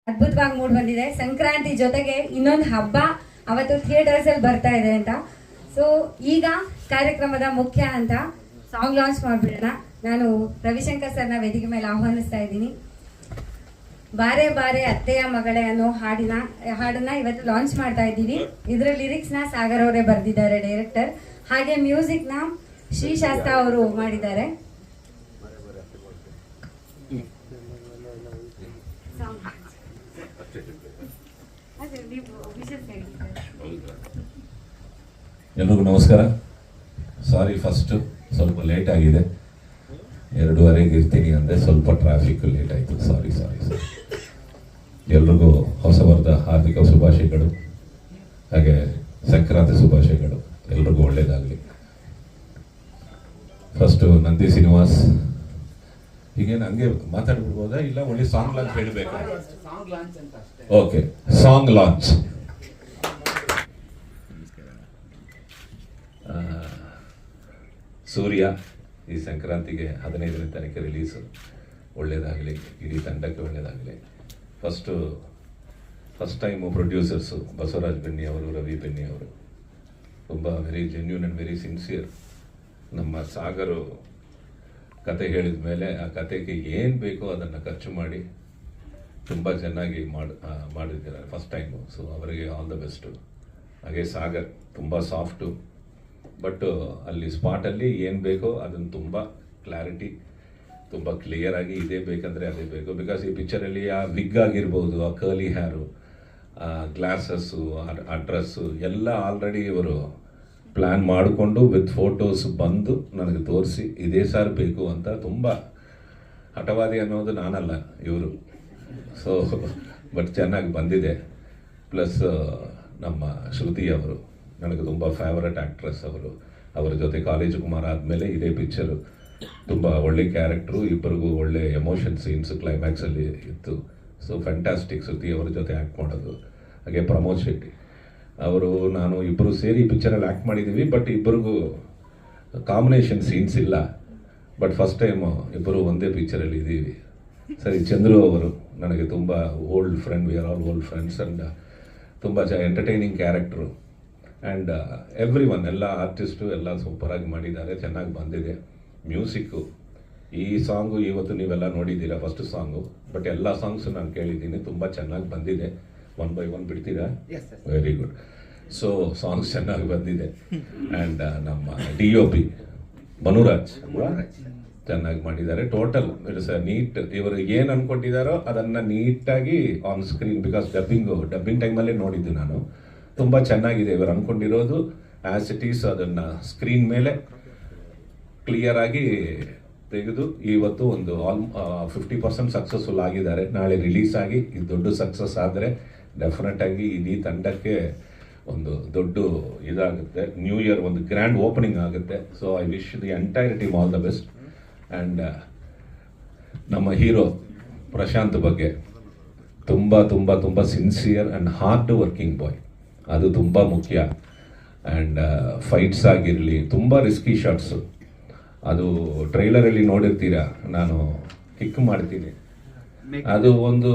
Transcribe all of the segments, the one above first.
ಅದ್ಭುತವಾಗಿ ಮೂಡ್ ಬಂದಿದೆ. ಸಂಕ್ರಾಂತಿ ಜೊತೆಗೆ ಇನ್ನೊಂದು ಹಬ್ಬ ಅವತ್ತು ಥಿಯೇಟರ್ಸ್ ಅಲ್ಲಿ ಬರ್ತಾ ಇದೆ ಅಂತ. ಸೊ ಈಗ ಕಾರ್ಯಕ್ರಮದ ಮುಖ್ಯ ಅಂತ ಸಾಂಗ್ ಲಾಂಚ್ ಮಾಡ್ಬಿಡೋಣ. ನಾನು ರವಿಶಂಕರ್ ಸರ್ನ ವೇದಿಕೆ ಮೇಲೆ ಆಹ್ವಾನಿಸ್ತಾ ಇದ್ದೀನಿ. ಬಾರೆ ಬಾರೆ ಅತ್ತೆಯ ಮಗಳೇ ಅನ್ನೋ ಹಾಡನ್ನ ಇವತ್ತು ಲಾಂಚ್ ಮಾಡ್ತಾ ಇದ್ದೀವಿ. ಇದರ ಲಿರಿಕ್ಸ್ ನ ಸಾಗರ್ ಅವರೇ ಬರೆದಿದ್ದಾರೆ, ಡೈರೆಕ್ಟರ್. ಹಾಗೆ ಮ್ಯೂಸಿಕ್ ನ ಶ್ರೀ ಶಾಸ್ತ್ರ ಅವರು ಮಾಡಿದ್ದಾರೆ. ಎಲ್ರಿಗೂ ನಮಸ್ಕಾರ. ಸಾರಿ, ಫಸ್ಟ್ ಸ್ವಲ್ಪ ಲೇಟ್ ಆಗಿದೆ. 2:30ಗೆ ಇರ್ತೀನಿ ಅಂದರೆ ಸ್ವಲ್ಪ ಟ್ರಾಫಿಕ್ ಲೇಟ್ ಆಯಿತು. ಸಾರಿ. ಎಲ್ರಿಗೂ ಹೊಸ ವರ್ಷದ ಹಾರ್ದಿಕ ಶುಭಾಶಯಗಳು, ಹಾಗೆ ಸಂಕ್ರಾಂತಿ ಶುಭಾಶಯಗಳು. ಎಲ್ರಿಗೂ ಒಳ್ಳೇದಾಗಲಿ. ಫಸ್ಟು ನಂದಿ ಶ್ರೀನಿವಾಸ್, ಈಗೇನು ಹಂಗೆ ಮಾತಾಡ್ಬಿಡ್ಬೋದಾ, ಇಲ್ಲ ಒಳ್ಳೆ ಸಾಂಗ್ ಲಾಂಚ್ ಹೇಳಬೇಕಾ? Okay, song launch. ಸೂರ್ಯ ಈ ಸಂಕ್ರಾಂತಿಗೆ 15ನೇ ತಾರೀಕು ರಿಲೀಸು. ಒಳ್ಳೇದಾಗಲಿ, ಇಡೀ ತಂಡಕ್ಕೆ ಒಳ್ಳೇದಾಗಲಿ. First time producers Basavaraj Benni ಅವರು, ರವಿ ಬೆಣ್ಣಿ ಅವರು ತುಂಬ very genuine and very sincere. ನಮ್ಮ ಸಾಗರು ಕತೆ ಹೇಳಿದ ಮೇಲೆ ಆ ಕತೆಗೆ ಏನು ಬೇಕೋ ಅದನ್ನು ಖರ್ಚು ಮಾಡಿ ತುಂಬ ಚೆನ್ನಾಗಿ ಮಾಡಿದ್ದಾರೆ ಫಸ್ಟ್ ಟೈಮು. ಸೊ ಅವರಿಗೆ ಆಲ್ ದ ಬೆಸ್ಟು. ಹಾಗೆ ಸಾಗರ್ ತುಂಬ ಸಾಫ್ಟು, ಬಟ್ ಅಲ್ಲಿ ಸ್ಪಾಟಲ್ಲಿ ಏನು ಬೇಕೋ ಅದನ್ನು ತುಂಬ ಕ್ಲಾರಿಟಿ, ತುಂಬ ಕ್ಲಿಯರಾಗಿ ಇದೇ ಬೇಕಂದರೆ ಅದೇ ಬೇಕು. ಬಿಕಾಸ್ ಈ ಪಿಕ್ಚರಲ್ಲಿ ಆ ವಿಗ್ ಆಗಿರ್ಬೋದು, ಆ ಕರ್ಲಿ ಹ್ಯಾರು, ಆ ಗ್ಲಾಸಸ್ಸು, ಆ ಡ್ರೆಸ್ಸು ಎಲ್ಲ ಆಲ್ರೆಡಿ ಇವರು ಪ್ಲ್ಯಾನ್ ಮಾಡಿಕೊಂಡು ವಿತ್ ಫೋಟೋಸ್ ಬಂದು ನನಗೆ ತೋರಿಸಿ ಇದೇ ಸಾರ್ ಬೇಕು ಅಂತ. ತುಂಬ ಹಠವಾದಿ ಅನ್ನೋದು ನಾನಲ್ಲ, ಇವರು. ಸೊ ಬಟ್ ಚೆನ್ನಾಗಿ ಬಂದಿದೆ. ಪ್ಲಸ್ ನಮ್ಮ ಶ್ರುತಿ ಅವರು ನನಗೆ ತುಂಬ ಫೇವರೆಟ್ ಆ್ಯಕ್ಟ್ರೆಸ್ ಅವರು. ಅವರ ಜೊತೆ ಕಾಲೇಜು ಕುಮಾರ್ ಆದಮೇಲೆ ಇದೇ ಪಿಕ್ಚರು. ತುಂಬ ಒಳ್ಳೆ ಕ್ಯಾರೆಕ್ಟ್ರು, ಇಬ್ಬರಿಗೂ ಒಳ್ಳೆ ಎಮೋಷನ್ ಸೀನ್ಸು ಕ್ಲೈಮ್ಯಾಕ್ಸಲ್ಲಿ ಇತ್ತು. ಸೊ ಫ್ಯಾಂಟಾಸ್ಟಿಕ್ ಶ್ರುತಿ ಅವರ ಜೊತೆ ಆ್ಯಕ್ಟ್ ಮಾಡೋದು. ಹಾಗೆ ಪ್ರಮೋದ್ ಶೆಟ್ಟಿ ಅವರು, ನಾನು ಇಬ್ಬರು ಸೇರಿ ಈ ಪಿಕ್ಚರಲ್ಲಿ ಆ್ಯಕ್ಟ್ ಮಾಡಿದ್ದೀವಿ, ಬಟ್ ಇಬ್ಬರಿಗೂ ಕಾಂಬಿನೇಷನ್ ಸೀನ್ಸ್ ಇಲ್ಲ. ಬಟ್ ಫಸ್ಟ್ ಟೈಮು ಇಬ್ಬರು ಒಂದೇ ಪಿಕ್ಚರಲ್ಲಿ ಇದ್ದೀವಿ. ಸರಿ, ಚಂದ್ರು ಅವರು ನನಗೆ ತುಂಬ old friend, we are all old friends. And ತುಂಬ entertaining character. And everyone, ಎಲ್ಲ ಆರ್ಟಿಸ್ಟು ಎಲ್ಲ ಸೂಪರಾಗಿ ಮಾಡಿದ್ದಾರೆ, ಚೆನ್ನಾಗಿ ಬಂದಿದೆ. ಮ್ಯೂಸಿಕ್ಕು, ಈ ಸಾಂಗು ಇವತ್ತು ನೀವೆಲ್ಲ ನೋಡಿದ್ದೀರಾ, ಫಸ್ಟ್ ಸಾಂಗು. ಬಟ್ ಎಲ್ಲ ಸಾಂಗ್ಸು ನಾನು ಕೇಳಿದ್ದೀನಿ, ತುಂಬ ಚೆನ್ನಾಗಿ ಬಂದಿದೆ. 1 by 1 ಬಿಡ್ತೀರಾ? Very good. ಸೊ ಸಾಂಗ್ಸ್ ಚೆನ್ನಾಗಿ ಬಂದಿದೆ. ಆ್ಯಂಡ್ ನಮ್ಮ DOP ಮನುರಾಜ್ ಚೆನ್ನಾಗಿ ಮಾಡಿದ್ದಾರೆ. Total it's neat. ಇವರು ಏನು ಅಂದ್ಕೊಂಡಿದ್ದಾರೋ ಅದನ್ನು ನೀಟಾಗಿ ಆನ್ ಸ್ಕ್ರೀನ್, ಬಿಕಾಸ್ ಡಬ್ಬಿಂಗ್ ಟೈಮಲ್ಲೇ ನೋಡಿದ್ದು ನಾನು. ತುಂಬ ಚೆನ್ನಾಗಿದೆ. ಇವರು ಅಂದ್ಕೊಂಡಿರೋದು ಆ್ಯಸ್ ಇಟ್ ಈಸ್ ಅದನ್ನು ಸ್ಕ್ರೀನ್ ಮೇಲೆ ಕ್ಲಿಯರ್ ಆಗಿ ತೆಗೆದು ಇವತ್ತು ಒಂದು 50% ಸಕ್ಸಸ್ಫುಲ್ ಆಗಿದ್ದಾರೆ. ನಾಳೆ ರಿಲೀಸ್ ಆಗಿ ಇದು ದೊಡ್ಡ ಸಕ್ಸಸ್ ಆದರೆ ಡೆಫಿನೆಟ್ ಆಗಿ ಇಡೀ ತಂಡಕ್ಕೆ ಒಂದು ದೊಡ್ಡ ಇದಾಗುತ್ತೆ. ನ್ಯೂ ಇಯರ್ ಒಂದು ಗ್ರ್ಯಾಂಡ್ ಓಪನಿಂಗ್ ಆಗುತ್ತೆ. So I wish the entire team all the best. And ನಮ್ಮ ಹೀರೋ ಪ್ರಶಾಂತ್ ಬಗ್ಗೆ ತುಂಬ ತುಂಬ ತುಂಬ ಸಿನ್ಸಿಯರ್ ಆ್ಯಂಡ್ ಹಾರ್ಡ್ ವರ್ಕಿಂಗ್ ಬಾಯ್, ಅದು ತುಂಬ ಮುಖ್ಯ. ಆ್ಯಂಡ್ ಫೈಟ್ಸ್ ಆಗಿರಲಿ, ತುಂಬ ರಿಸ್ಕಿ ಶಾಟ್ಸು. ಅದು ಟ್ರೈಲರಲ್ಲಿ ನೋಡಿರ್ತೀರ, ನಾನು ಕಿಕ್ ಮಾಡ್ತೀನಿ, ಅದು ಒಂದು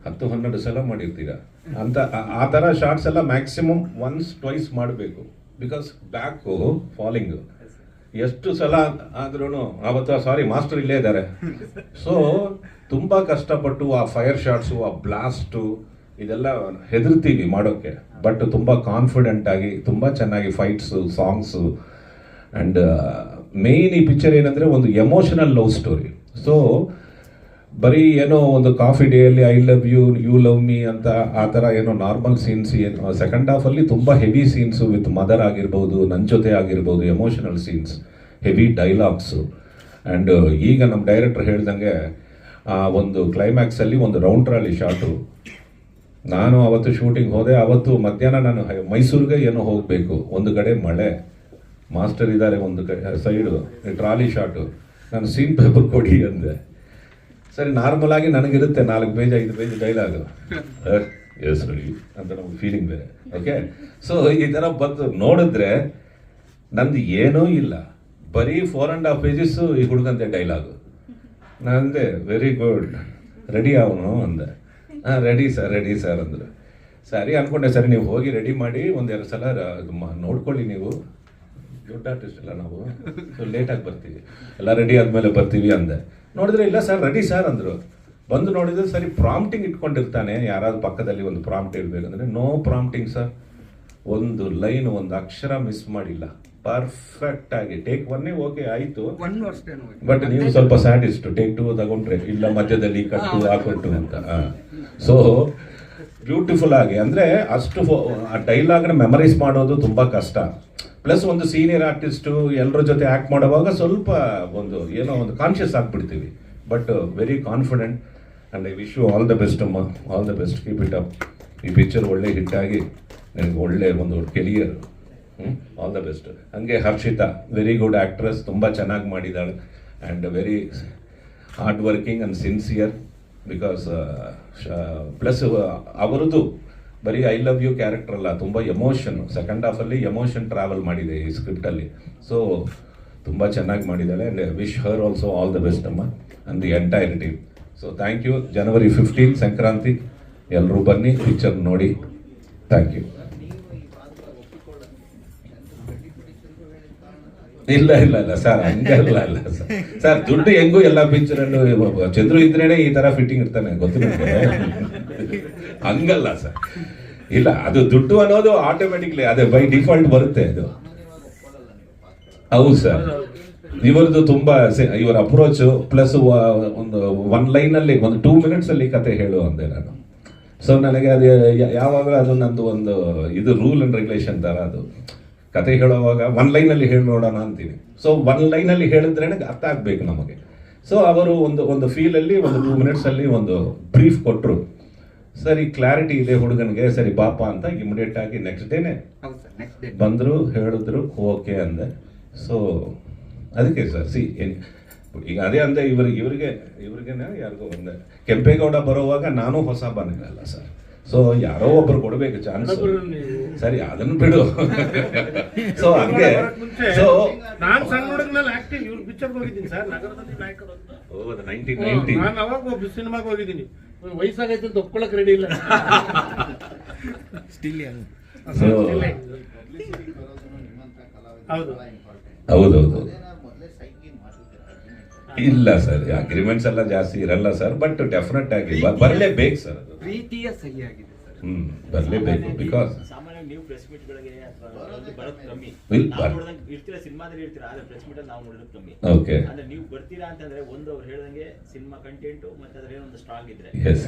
10-12 ಸಲ ಮಾಡಿರ್ತೀರ ಅಂತ. ಆ ಥರ ಶಾರ್ಟ್ಸ್ ಎಲ್ಲ ಮ್ಯಾಕ್ಸಿಮಮ್ ಒನ್ಸ್ ಟ್ವೈಸ್ ಮಾಡಬೇಕು. ಬಿಕಾಸ್ ಬ್ಯಾಕು ಫಾಲಿಂಗು ಎಷ್ಟು ಸಲ ಆದ್ರೂ ಸಾರಿ ಮಾಸ್ಟರ್ ಇಲ್ಲೇ ಇದ್ದಾರೆ. ಸೊ ತುಂಬ ಕಷ್ಟಪಟ್ಟು ಆ ಫೈರ್ ಶಾಟ್ಸು, ಆ ಬ್ಲಾಸ್ಟು, ಇದೆಲ್ಲ ಹೆದರ್ತೀವಿ ಮಾಡೋಕ್ಕೆ. ಬಟ್ ತುಂಬ ಕಾನ್ಫಿಡೆಂಟ್ ಆಗಿ ತುಂಬ ಚೆನ್ನಾಗಿ ಫೈಟ್ಸು, ಸಾಂಗ್ಸು. ಆ್ಯಂಡ್ ಮೇಯ್ನ್ ಈ ಪಿಕ್ಚರ್ ಏನಂದರೆ ಒಂದು ಎಮೋಷನಲ್ ಲವ್ ಸ್ಟೋರಿ. ಸೊ ಬರೀ ಏನೋ ಒಂದು ಕಾಫಿ ಡೇಯಲ್ಲಿ I love you, you love me ಅಂತ ಆ ಥರ ಏನೋ ನಾರ್ಮಲ್ ಸೀನ್ಸ್ ಏನು, ಸೆಕೆಂಡ್ ಹಾಫಲ್ಲಿ ತುಂಬ ಹೆವಿ ಸೀನ್ಸು ವಿತ್ ಮದರ್ ಆಗಿರ್ಬೋದು, ನನ್ನ ಜೊತೆ ಆಗಿರ್ಬೋದು, emotional scenes, heavy dialogues. And ಈಗ ನಮ್ಮ ಡೈರೆಕ್ಟರ್ ಹೇಳ್ದಂಗೆ ಆ ಒಂದು ಕ್ಲೈಮ್ಯಾಕ್ಸಲ್ಲಿ ಒಂದು ರೌಂಡ್ ಟ್ರಾಲಿ ಶಾಟು. ನಾನು ಅವತ್ತು ಶೂಟಿಂಗ್ ಹೋದೆ. ಅವತ್ತು ಮಧ್ಯಾಹ್ನ ನಾನು ಮೈಸೂರಿಗೆ ಏನೋ ಹೋಗಬೇಕು. ಒಂದು ಕಡೆ ಮಳೆ, ಮಾಸ್ಟರ್ ಇದ್ದಾರೆ ಒಂದು ಸೈಡು, ಟ್ರಾಲಿ ಶಾಟು. ನಾನು ಸೀನ್ ಪೇಪರ್ ಕೊಡಿ ಅಂದೆ. ಸರಿ, ನಾರ್ಮಲ್ ಆಗಿ ನನಗಿರುತ್ತೆ 4 page 5 page dialogue, yes ready ಅಂತ ನಮ್ಗೆ ಫೀಲಿಂಗ್ ಬೇರೆ. ಓಕೆ, ಸೊ ಈ ಥರ ಬಂದು ನೋಡಿದ್ರೆ ನಂದು ಏನೂ ಇಲ್ಲ, ಬರೀ 4.5 pages ಈ ಹುಡುಗಂತೆ ಡೈಲಾಗು. ನಾನು ಅಂದೆ ವೆರಿ ಗುಡ್, ರೆಡಿ ಅವನು ಅಂದೆ. ಹಾಂ ರೆಡಿ ಸರ್ ಅಂದರು. ಸರಿ ಅಂದ್ಕೊಂಡೆ, ಸರಿ ನೀವು ಹೋಗಿ ರೆಡಿ ಮಾಡಿ ಒಂದೆರಡು ಸಲ ನೋಡ್ಕೊಳ್ಳಿ, ನೀವು ದೊಡ್ಡ ಆರ್ಟಿಸ್ಟ್ ಎಲ್ಲ ನಾವು, ಸೊ ಲೇಟಾಗಿ ಬರ್ತೀವಿ, ಎಲ್ಲ ರೆಡಿ ಆದಮೇಲೆ ಬರ್ತೀವಿ ಅಂದೆ. ನೋಡಿದ್ರೆ ಇಲ್ಲ ಸರ್ ರೆಡಿ ಸರ್ ಅಂದರು. ಬಂದು ನೋಡಿದ್ರೆ ಸರಿ ಪ್ರಾಂಪ್ಟಿಂಗ್ ಇಟ್ಕೊಂಡಿರ್ತಾನೆ, ಯಾರಾದ್ರು ಪಕ್ಕದಲ್ಲಿ ಒಂದು ಪ್ರಾಂಪ್ಟ್ ಇರಬೇಕಂದ್ರೆ ನೋ ಪ್ರಾಂಪ್ಟಿಂಗ್ ಸರ್, ಒಂದು ಲೈನ್ ಒಂದು ಅಕ್ಷರ ಮಿಸ್ ಮಾಡಿಲ್ಲ, ಪರ್ಫೆಕ್ಟ್ ಆಗಿ ಟೇಕ್ ಒನ್ನೇ ಓಕೆ ಆಯಿತು. ಬಟ್ ನೀವು ಸ್ವಲ್ಪ ಸ್ಯಾಡಿಸ್ಟ್, ಟೇಕ್ 2 ತಗೊಂಡ್ರೆ ಇಲ್ಲ ಮಧ್ಯದಲ್ಲಿ ಕಟ್ಟು ಹಾಕೊಟ್ಟು ಅಂತ. ಸೊ ಬ್ಯೂಟಿಫುಲ್ ಆಗಿ, ಅಂದರೆ ಅಷ್ಟು ಆ ಡೈಲಾಗ್ನ ಮೆಮರೈಸ್ ಮಾಡೋದು ತುಂಬ ಕಷ್ಟ. ಪ್ಲಸ್ ಒಂದು ಸೀನಿಯರ್ ಆರ್ಟಿಸ್ಟು ಎಲ್ಲರ ಜೊತೆ ಆ್ಯಕ್ಟ್ ಮಾಡುವಾಗ ಸ್ವಲ್ಪ ಒಂದು ಏನೋ ಒಂದು ಕಾನ್ಷಿಯಸ್ ಆಗಿಬಿಡ್ತೀವಿ. But very confident and I wish you all the best ಅಮ್ಮ, all the best, keep it up. ಈ ಪಿಕ್ಚರ್ ಒಳ್ಳೆ ಹಿಟ್ಟಾಗಿ ನನಗೆ ಒಳ್ಳೆ ಒಂದು ಕೆರಿಯರ್, ಆಲ್ ದ ಬೆಸ್ಟ್. ಹಂಗೆ ಹರ್ಷಿತಾ ವೆರಿ ಗುಡ್ ಆ್ಯಕ್ಟ್ರೆಸ್, ತುಂಬ ಚೆನ್ನಾಗಿ ಮಾಡಿದ್ದಾಳೆ and very hard working and sincere. Because plus ಅವರದ್ದು ಬರೀ ಐ ಲವ್ ಯು ಕ್ಯಾರೆಕ್ಟರ್ ಅಲ್ಲ, ತುಂಬ ಎಮೋಷನ್, ಸೆಕೆಂಡ್ ಹಾಫಲ್ಲಿ ಎಮೋಷನ್ ಟ್ರಾವೆಲ್ ಮಾಡಿದೆ ಈ ಸ್ಕ್ರಿಪ್ಟಲ್ಲಿ. ಸೊ ತುಂಬ ಚೆನ್ನಾಗಿ ಮಾಡಿದ್ದಾಳೆ and wish her also all the best ಅಮ್ಮ and the entire team. So thank you. January 15 Sankranti, ಎಲ್ಲರೂ ಬನ್ನಿ ಪಿಕ್ಚರ್ ನೋಡಿ. Thank you. ಇಲ್ಲ ಸರ್, ಹಂಗಲ್ಲ ಅಲ್ಲ ಸರ್, ದುಡ್ಡು ಹೆಂಗೂ ಎಲ್ಲ ಪಿಕ್ಚರಲ್ಲೂ ಚಂದ್ರು ಇದ್ರೇನೆ ಈ ತರ ಫಿಟ್ಟಿಂಗ್ ಇರ್ತಾನೆ, ಗೊತ್ತು ನಿಮಗೆ. ಹಂಗಲ್ಲ ಸರ್, ಇಲ್ಲ ಅದು ದುಡ್ಡು ಅನ್ನೋದು ಆಟೋಮೆಟಿಕ್ಲಿ ಅದೇ ಬೈ ಡಿಫಾಲ್ಟ್ ಬರುತ್ತೆ ಅದು. ಹೌದು ಸರ್, ಇವರದ್ದು ತುಂಬಾ ಇವರ ಅಪ್ರೋಚ್ ಪ್ಲಸ್ ಒಂದು 1 ಲೈನಲ್ಲಿ ಒಂದು 2 minutes ಅಲ್ಲಿ ಕತೆ ಹೇಳು ಅಂದೆ ನಾನು. ಸೊ ನನಗೆ ಅದು ಯಾವಾಗ ಅದು ನಂದು ಒಂದು ಇದು ರೂಲ್ ಅಂಡ್ ರೆಗ್ಯುಲೇಷನ್ ತರ, ಅದು ಕತೆ ಹೇಳುವಾಗ 1 ಲೈನಲ್ಲಿ ಹೇಳಿ ನೋಡೋಣ ಅಂತೀನಿ. ಸೊ 1 ಲೈನಲ್ಲಿ ಹೇಳಿದ್ರೆ ಅರ್ಥ ಆಗ್ಬೇಕು ನಮಗೆ. ಸೊ ಅವರು ಒಂದು ಫೀಲಲ್ಲಿ ಒಂದು 2 minutes ಅಲ್ಲಿ ಒಂದು ಬ್ರೀಫ್ ಕೊಟ್ಟರು. ಸರಿ ಕ್ಲಾರಿಟಿ ಇದೆ ಹುಡುಗನಿಗೆ, ಸರಿ ಪಾಪ ಅಂತ ಇಮಿಡಿಯೇಟ್ ಆಗಿ ನೆಕ್ಸ್ಟ್ ಡೇನೆ ಬಂದರು, ಹೇಳಿದ್ರು, ಓಕೆ ಅಂದೆ. ಸೊ ಅದಕ್ಕೆ ಸರ್ ಈಗ ಅದೇ ಅಂದೆ, ಇವ್ರಿಗೆ ಯಾರಿಗೋ ಒಂದೇ ಕೆಂಪೇಗೌಡ ಬರುವಾಗ ನಾನು ಹೊಸ ಬನ್ನಲ್ಲ ಸರ್. ಸೊ ಯಾರೋ ಒಬ್ರು ಕೊಡ್ಬೇಕು ಚಾನ್ಸ್, ಸರಿ ಅದನ್ನು ಬಿಡು. ಸೊ ಹಂಗೆ ಸೊ ನಾನು ಸಣ್ಣ ಹುಡುಗನಲ್ಲಿ ಆಕ್ಟಿಂಗ್ ಇವ್ರ ಪಿಕ್ಚರ್ಗೆ ಹೋಗಿದ್ದೀನಿ ಸರ್, ನಗರದಲ್ಲಿ ನಾಯಕರು ಅಂತ. 1990 ನಾನು ಅವಾಗ ಒಬ್ಬ ಸಿನಿಮಾಗೆ ಹೋಗಿದ್ದೀನಿ, ವಯಸ್ಸಾಗೈತೆ ಅಂತ ಒಪ್ಕೊಳಕ್ ರೆಡಿ ಇಲ್ಲ. ಹೌದೌದು ಇಲ್ಲ ಸರ್, ಅಗ್ರಿಮೆಂಟ್ಸ್ ಎಲ್ಲ ಜಾಸ್ತಿ ಇರಲ್ಲ ಸರ್, ಬಟ್ ಡೆಫಿನೆಟ್ ಆಗಿ ಬರಲೇಬೇಕು ಸರ್, ಅದು ಪ್ರೀತಿಯ ಸಹಿಯಾಗಿದೆ ಸರ್. ಬರಲೇಬೇಕು. ಬಿಕಾಸ್ ಸಾಮಾನ್ಯವಾಗಿ ನೀವು ಪ್ರೆಸ್ ಮೀಟ್ ಗಳಿಗೆ ಬರೋದು ಕಮ್ಮಿ, ಇರ್ತೀರಾ ಸಿನಿಮಾದಲ್ಲಿ ಇರ್ತೀರಾ, ಆದ್ರೆ ಪ್ರೆಸ್ ಮೀಟ್ ಅಲ್ಲಿ ನಾವು ನೋಡೋದು ಕಮ್ಮಿ. ಓಕೆ, ಅಂದ್ರೆ ನೀವು ಬರ್ತೀರಾ ಅಂತಂದ್ರೆ ಅವ್ರು ಹೇಳ್ದಂಗೆ ಸಿನಿಮಾ ಕಂಟೆಂಟ್ ಮತ್ತೆ ಅದ್ರ ಏನೊಂದು ಸ್ಟ್ರಾಂಗ್ ಇದ್ರೆ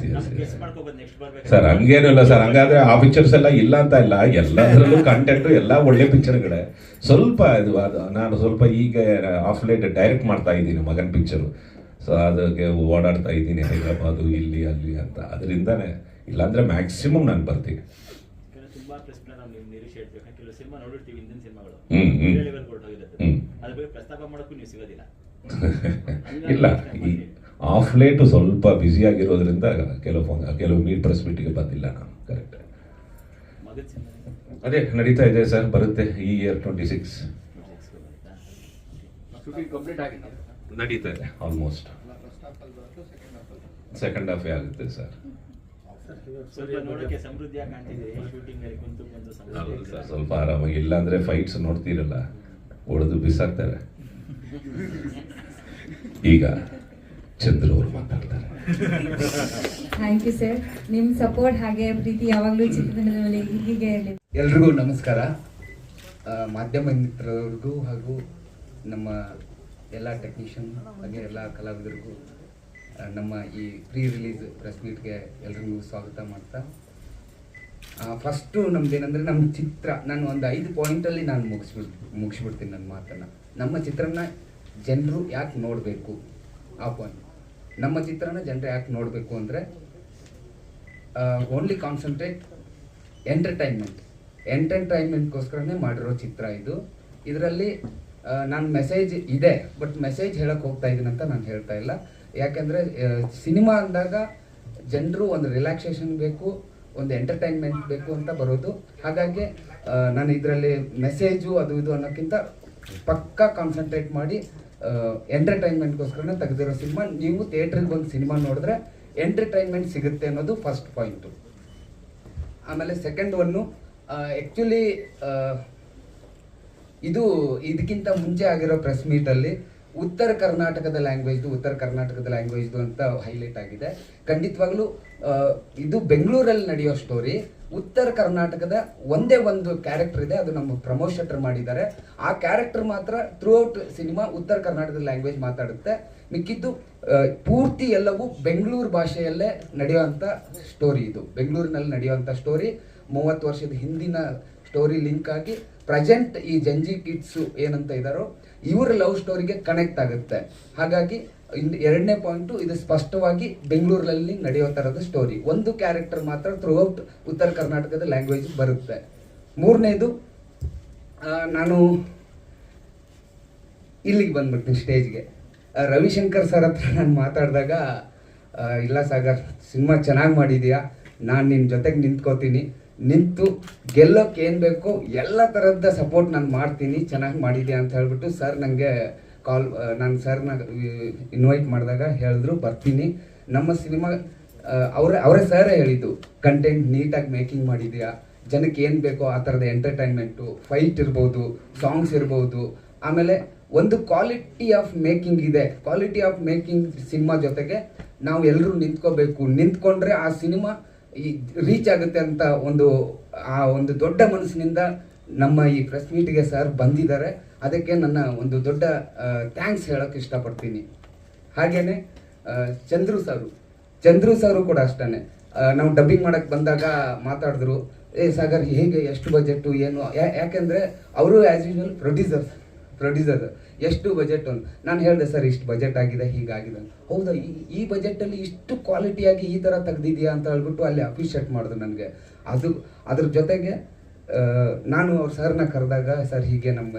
ಗೆಸ್ ಮಾಡ್ಕೋಬಹುದು ನೆಕ್ಸ್ಟ್ ಬರ್ಬೇಕು ಸರ್. ಹಂಗೇನಿಲ್ಲ ಸರ್, ಹಂಗಾದ್ರೆ ಆ ಪಿಕ್ಚರ್ಸ್ ಎಲ್ಲ ಇಲ್ಲ ಅಂತ ಇಲ್ಲ, ಎಲ್ಲದರಲ್ಲೂ ಕಂಟೆಂಟ್ ಎಲ್ಲ ಒಳ್ಳೆ ಪಿಕ್ಚರ್ಗಳೇ. ಸ್ವಲ್ಪ ಇದು ಅದು ನಾನು ಸ್ವಲ್ಪ ಈಗ ಆಫ್ ಲೈಟ್ ಡೈರೆಕ್ಟ್ ಮಾಡ್ತಾ ಇದ್ದೀನಿ ಮಗನ್ ಪಿಕ್ಚರು. ಸೊ ಅದಕ್ಕೆ ಓಡಾಡ್ತಾ ಇದ್ದೀನಿ ಹೈದರಾಬಾದು ಇಲ್ಲಿ ಅಲ್ಲಿ ಅಂತ, ಅದರಿಂದಾನೆ. ಇಲ್ಲಾಂದ್ರೆ ಮ್ಯಾಕ್ಸಿಮಮ್ ನಾನು ಬರ್ತೀನಿ. ತುಂಬಾ ಪ್ರೆಸ್ ನಾವು ನಿರೀಕ್ಷೆ ಇಡ್ತೀವಿ, ಕೆಲವು ಸಿನಿಮಾ ನೋಡಿರ್ತೀವಿ, ಹಿಂದಿನ ಸಿನಿಮಾಗಳು ಲೆವೆಲ್ ಕೊಟ್ಟೋಗಿರುತ್ತೆ, ಅದ್ರ ಬಗ್ಗೆ ಪ್ರಸ್ತಾಪ ಮಾಡೋಕ್ಕೂ ನೀವು ಸಿಗೋದಿಲ್ಲ. ಇಲ್ಲ, ಈ ಆಫ್ ಲೈಟ್ ಸ್ವಲ್ಪ ಬ್ಯುಸಿ ಆಗಿರೋದ್ರಿಂದ ಕೆಲವು ಪ್ರೆಸ್ ಮೀಟಿಗೆ ಬಂದಿಲ್ಲ ನಾನು. ಕರೆಕ್ಟ್, ಮಗದ ಸಿನಿಮಾ ಅದೇ ನಡೀತಾ ಇದೆ ಸರ್, ಬರುತ್ತೆ ಈ ಇಯರ್ 26 ಕಂಪ್ಲೀಟ್ ಆಗಿದೆ, ನಡೀತಾ ಇದೆ ಆಲ್ಮೋಸ್ಟ್. ಸೆಕೆಂಡ್ ಹಾಫೇ ಆಗುತ್ತೆ ಸರ್. ಸ್ವಲ್ಪ ನೋಡಕ್ಕೆ ಸಮೃದ್ಧಿಯಾಗಿ ಕಾಣ್ತಿದೆ ಶೂಟಿಂಗ್ ಅಲ್ಲಿ ಕುಂತು ಹೌದು ಸರ್, ಸ್ವಲ್ಪ ಆರಾಮಾಗಿ. ಇಲ್ಲ ಅಂದ್ರೆ ಫೈಟ್ಸ್ ನೋಡ್ತೀರಲ್ಲ, ಹೊಡೆದು ಬಿಸಾಕ್ತಾರೆ. ಈಗ ಚಂದ್ರು ಅವ್ರು ಮಾತಾಡ್ತಾರೆ. ಥ್ಯಾಂಕ್ ಯು ಸರ್, ನಿಮ್ಮ ಸಪೋರ್ಟ್ ಹಾಗೆ ಪ್ರೀತಿ ಯಾವಾಗಲೂ ಚಿತ್ರದಲ್ಲಿ ಹೀಗೆ ಇರಲಿ. ಎಲ್ರಿಗೂ ನಮಸ್ಕಾರ. ಮಾಧ್ಯಮ ಮಿತ್ರರಿಗೂ ಹಾಗೂ ನಮ್ಮ ಎಲ್ಲ ಟೆಕ್ನಿಷಿಯನ್ ಹಾಗೆ ಎಲ್ಲ ಕಲಾವಿದರಿಗೂ ನಮ್ಮ ಈ ಪ್ರೀ ರಿಲೀಸ್ ಪ್ರೆಸ್ ಮೀಟ್ಗೆ ಎಲ್ರಿಗೂ ಸ್ವಾಗತ ಮಾಡ್ತಾ, ಫಸ್ಟು ನಮ್ದೇನಂದರೆ ನಮ್ಮ ಚಿತ್ರ, ನಾನು ಒಂದು 5 ಪಾಯಿಂಟಲ್ಲಿ ನಾನು ಮುಗಿಸ್ಬಿಡ್ತೀನಿ ನನ್ನ ಮಾತನ್ನು. ನಮ್ಮ ಚಿತ್ರನ ಜನರು ಯಾಕೆ ನೋಡಬೇಕು, ಆ ಪಾಯಿಂಟ್. ನಮ್ಮ ಚಿತ್ರನ ಜನರು ಯಾಕೆ ನೋಡಬೇಕು ಅಂದರೆ ಓನ್ಲಿ ಕಾನ್ಸಂಟ್ರೇಟ್ ಎಂಟರ್ಟೈನ್ಮೆಂಟ್ಗೋಸ್ಕರನೇ ಮಾಡಿರೋ ಚಿತ್ರ ಇದು. ಇದರಲ್ಲಿ ನಾನು ಮೆಸೇಜ್ ಇದೆ, ಬಟ್ ಮೆಸೇಜ್ ಹೇಳಕ್ಕೆ ಹೋಗ್ತಾ ಇದ್ದೀನಿ ಅಂತ ನಾನು ಹೇಳ್ತಾ ಇಲ್ಲ. ಯಾಕೆಂದರೆ ಸಿನಿಮಾ ಅಂದಾಗ ಜನರು ಒಂದು ರಿಲ್ಯಾಕ್ಸೇಷನ್ ಬೇಕು, ಒಂದು ಎಂಟರ್ಟೈನ್ಮೆಂಟ್ ಬೇಕು ಅಂತ ಬರೋದು. ಹಾಗಾಗಿ ನಾನು ಇದರಲ್ಲಿ ಮೆಸೇಜು ಅದು ಇದು ಅನ್ನೋಕ್ಕಿಂತ ಪಕ್ಕಾ ಕಾನ್ಸಂಟ್ರೇಟ್ ಮಾಡಿ ಎಂಟರ್ಟೈನ್ಮೆಂಟ್ಗೋಸ್ಕರನೇ ತೆಗೆದಿರೋ ಸಿನಿಮಾ. ನೀವು ಥಿಯೇಟ್ರಿಗೆ ಬಂದು ಸಿನಿಮಾ ನೋಡಿದ್ರೆ ಎಂಟರ್ಟೈನ್ಮೆಂಟ್ ಸಿಗುತ್ತೆ ಅನ್ನೋದು ಫಸ್ಟ್ ಪಾಯಿಂಟು. ಆಮೇಲೆ ಸೆಕೆಂಡ್ ಒನ್ನು ಆ್ಯಕ್ಚುಲಿ ಇದಕ್ಕಿಂತ ಮುಂಚೆ ಆಗಿರೋ ಪ್ರೆಸ್ ಮೀಟಲ್ಲಿ ಉತ್ತರ ಕರ್ನಾಟಕದ ಲ್ಯಾಂಗ್ವೇಜ್ದು ಅಂತ ಹೈಲೈಟ್ ಆಗಿದೆ. ಖಂಡಿತವಾಗ್ಲೂ ಇದು ಬೆಂಗಳೂರಲ್ಲಿ ನಡೆಯೋ ಸ್ಟೋರಿ. ಉತ್ತರ ಕರ್ನಾಟಕದ ಒಂದೇ ಒಂದು ಕ್ಯಾರೆಕ್ಟರ್ ಇದೆ, ಅದು ನಮ್ಮ ಪ್ರಮೋದ್ ಶೆಟ್ಟರ್ ಮಾಡಿದ್ದಾರೆ. ಆ ಕ್ಯಾರೆಕ್ಟರ್ ಮಾತ್ರ ಥ್ರೂ ಔಟ್ ಸಿನಿಮಾ ಉತ್ತರ ಕರ್ನಾಟಕದ ಲ್ಯಾಂಗ್ವೇಜ್ ಮಾತಾಡುತ್ತೆ. ಮಿಕ್ಕಿದ್ದು ಪೂರ್ತಿ ಎಲ್ಲವೂ ಬೆಂಗಳೂರು ಭಾಷೆಯಲ್ಲೇ ನಡೆಯುವಂಥ ಸ್ಟೋರಿ. ಇದು ಬೆಂಗಳೂರಿನಲ್ಲಿ ನಡೆಯುವಂಥ ಸ್ಟೋರಿ. 30 ವರ್ಷದ ಹಿಂದಿನ ಸ್ಟೋರಿ ಲಿಂಕ್ ಆಗಿ ಪ್ರೆಸೆಂಟ್ ಈ ಜಂಜಿ ಕಿಡ್ಸು ಏನಂತ ಇದ್ದಾರೋ ಇವರ ಲವ್ ಸ್ಟೋರಿಗೆ ಕನೆಕ್ಟ್ ಆಗುತ್ತೆ. ಹಾಗಾಗಿ ಎರಡನೇ ಪಾಯಿಂಟು, ಇದು ಸ್ಪಷ್ಟವಾಗಿ ಬೆಂಗಳೂರಲ್ಲಿ ನಡೆಯೋ ಥರದ ಸ್ಟೋರಿ. ಒಂದು ಕ್ಯಾರೆಕ್ಟರ್ ಮಾತ್ರ ಥ್ರೂ ಔಟ್ ಉತ್ತರ ಕರ್ನಾಟಕದ ಲ್ಯಾಂಗ್ವೇಜ್ ಬರುತ್ತೆ. ಮೂರನೇದು, ನಾನು ಇಲ್ಲಿಗೆ ಬಂದ್ಬಿಡ್ತೀನಿ ಸ್ಟೇಜ್ಗೆ. ರವಿಶಂಕರ್ ಸರ್ ಹತ್ರ ನಾನು ಮಾತಾಡಿದಾಗ, ಇಲ್ಲ ಸಾಗರ್, ಸಿನಿಮಾ ಚೆನ್ನಾಗಿ ಮಾಡಿದೀಯಾ, ನಾನು ನಿನ್ನ ಜೊತೆಗೆ ನಿಂತ್ಕೋತೀನಿ, ನಿಂತು ಗೆಲ್ಲೋಕೆ ಏನು ಬೇಕೋ ಎಲ್ಲ ಥರದ ಸಪೋರ್ಟ್ ನಾನು ಮಾಡ್ತೀನಿ, ಚೆನ್ನಾಗಿ ಮಾಡಿದ್ಯಾ ಅಂತ ಹೇಳ್ಬಿಟ್ಟು ಸರ್ ನನಗೆ ನಾನು ಸರ್ನ ಇನ್ವೈಟ್ ಮಾಡಿದಾಗ ಹೇಳಿದ್ರು ಬರ್ತೀನಿ. ನಮ್ಮ ಸಿನಿಮಾ ಅವರೇ ಸರ್ ಹೇಳಿದ್ದು, ಕಂಟೆಂಟ್ ನೀಟಾಗಿ ಮೇಕಿಂಗ್ ಮಾಡಿದ್ಯಾ, ಜನಕ್ಕೆ ಏನು ಬೇಕೋ ಆ ಥರದ ಎಂಟರ್ಟೈನ್ಮೆಂಟು, ಫೈಟ್ ಇರ್ಬೋದು, ಸಾಂಗ್ಸ್ ಇರ್ಬೋದು, ಆಮೇಲೆ ಒಂದು ಕ್ವಾಲಿಟಿ ಆಫ್ ಮೇಕಿಂಗ್ ಇದೆ. ಕ್ವಾಲಿಟಿ ಆಫ್ ಮೇಕಿಂಗ್ ಸಿನಿಮಾ ಜೊತೆಗೆ ನಾವು ಎಲ್ಲರೂ ನಿಂತ್ಕೋಬೇಕು, ನಿಂತ್ಕೊಂಡ್ರೆ ಆ ಸಿನಿಮಾ ರೀಚ್ ಆಗುತ್ತೆ ಅಂತ ಒಂದು ದೊಡ್ಡ ಮನಸ್ಸಿನಿಂದ ನಮ್ಮ ಈ ಪ್ರೆಸ್ ಮೀಟ್ಗೆ ಸರ್ ಬಂದಿದ್ದಾರೆ. ಅದಕ್ಕೆ ನನ್ನ ಒಂದು ದೊಡ್ಡ ಥ್ಯಾಂಕ್ಸ್ ಹೇಳೋಕ್ಕೆ ಇಷ್ಟಪಡ್ತೀನಿ. ಹಾಗೆಯೇ ಚಂದ್ರು ಸರು ಕೂಡ ಅಷ್ಟೇ. ನಾವು ಡಬ್ಬಿಂಗ್ ಮಾಡೋಕ್ಕೆ ಬಂದಾಗ ಮಾತಾಡಿದ್ರು, ಸಾಗರ್ ಹೇಗೆ, ಎಷ್ಟು ಬಜೆಟು, ಏನು, ಯಾಕೆಂದರೆ ಅವರು ಆ್ಯಸ್ ಯೂಶುವಲ್ ಪ್ರೊಡ್ಯೂಸರ್ ಎಷ್ಟು ಬಜೆಟ್ ಅಂತ ನಾನು ಹೇಳಿದೆ, ಸರ್ ಇಷ್ಟು ಬಜೆಟ್ ಆಗಿದೆ, ಹೀಗಾಗಿದೆ. ಹೌದಾ, ಈ ಬಜೆಟಲ್ಲಿ ಇಷ್ಟು ಕ್ವಾಲಿಟಿಯಾಗಿ ಈ ಥರ ತೆಗ್ದಿದ್ಯಾ ಅಂತ ಹೇಳ್ಬಿಟ್ಟು ಅಲ್ಲಿ ಅಪ್ರಿಷಿಯೇಟ್ ಮಾಡಿದ್ರು ನನಗೆ. ಅದ್ರ ಜೊತೆಗೆ ನಾನು ಅವ್ರ ಸರ್ನ ಕರೆದಾಗ, ಸರ್ ಹೀಗೆ ನಮ್ಮ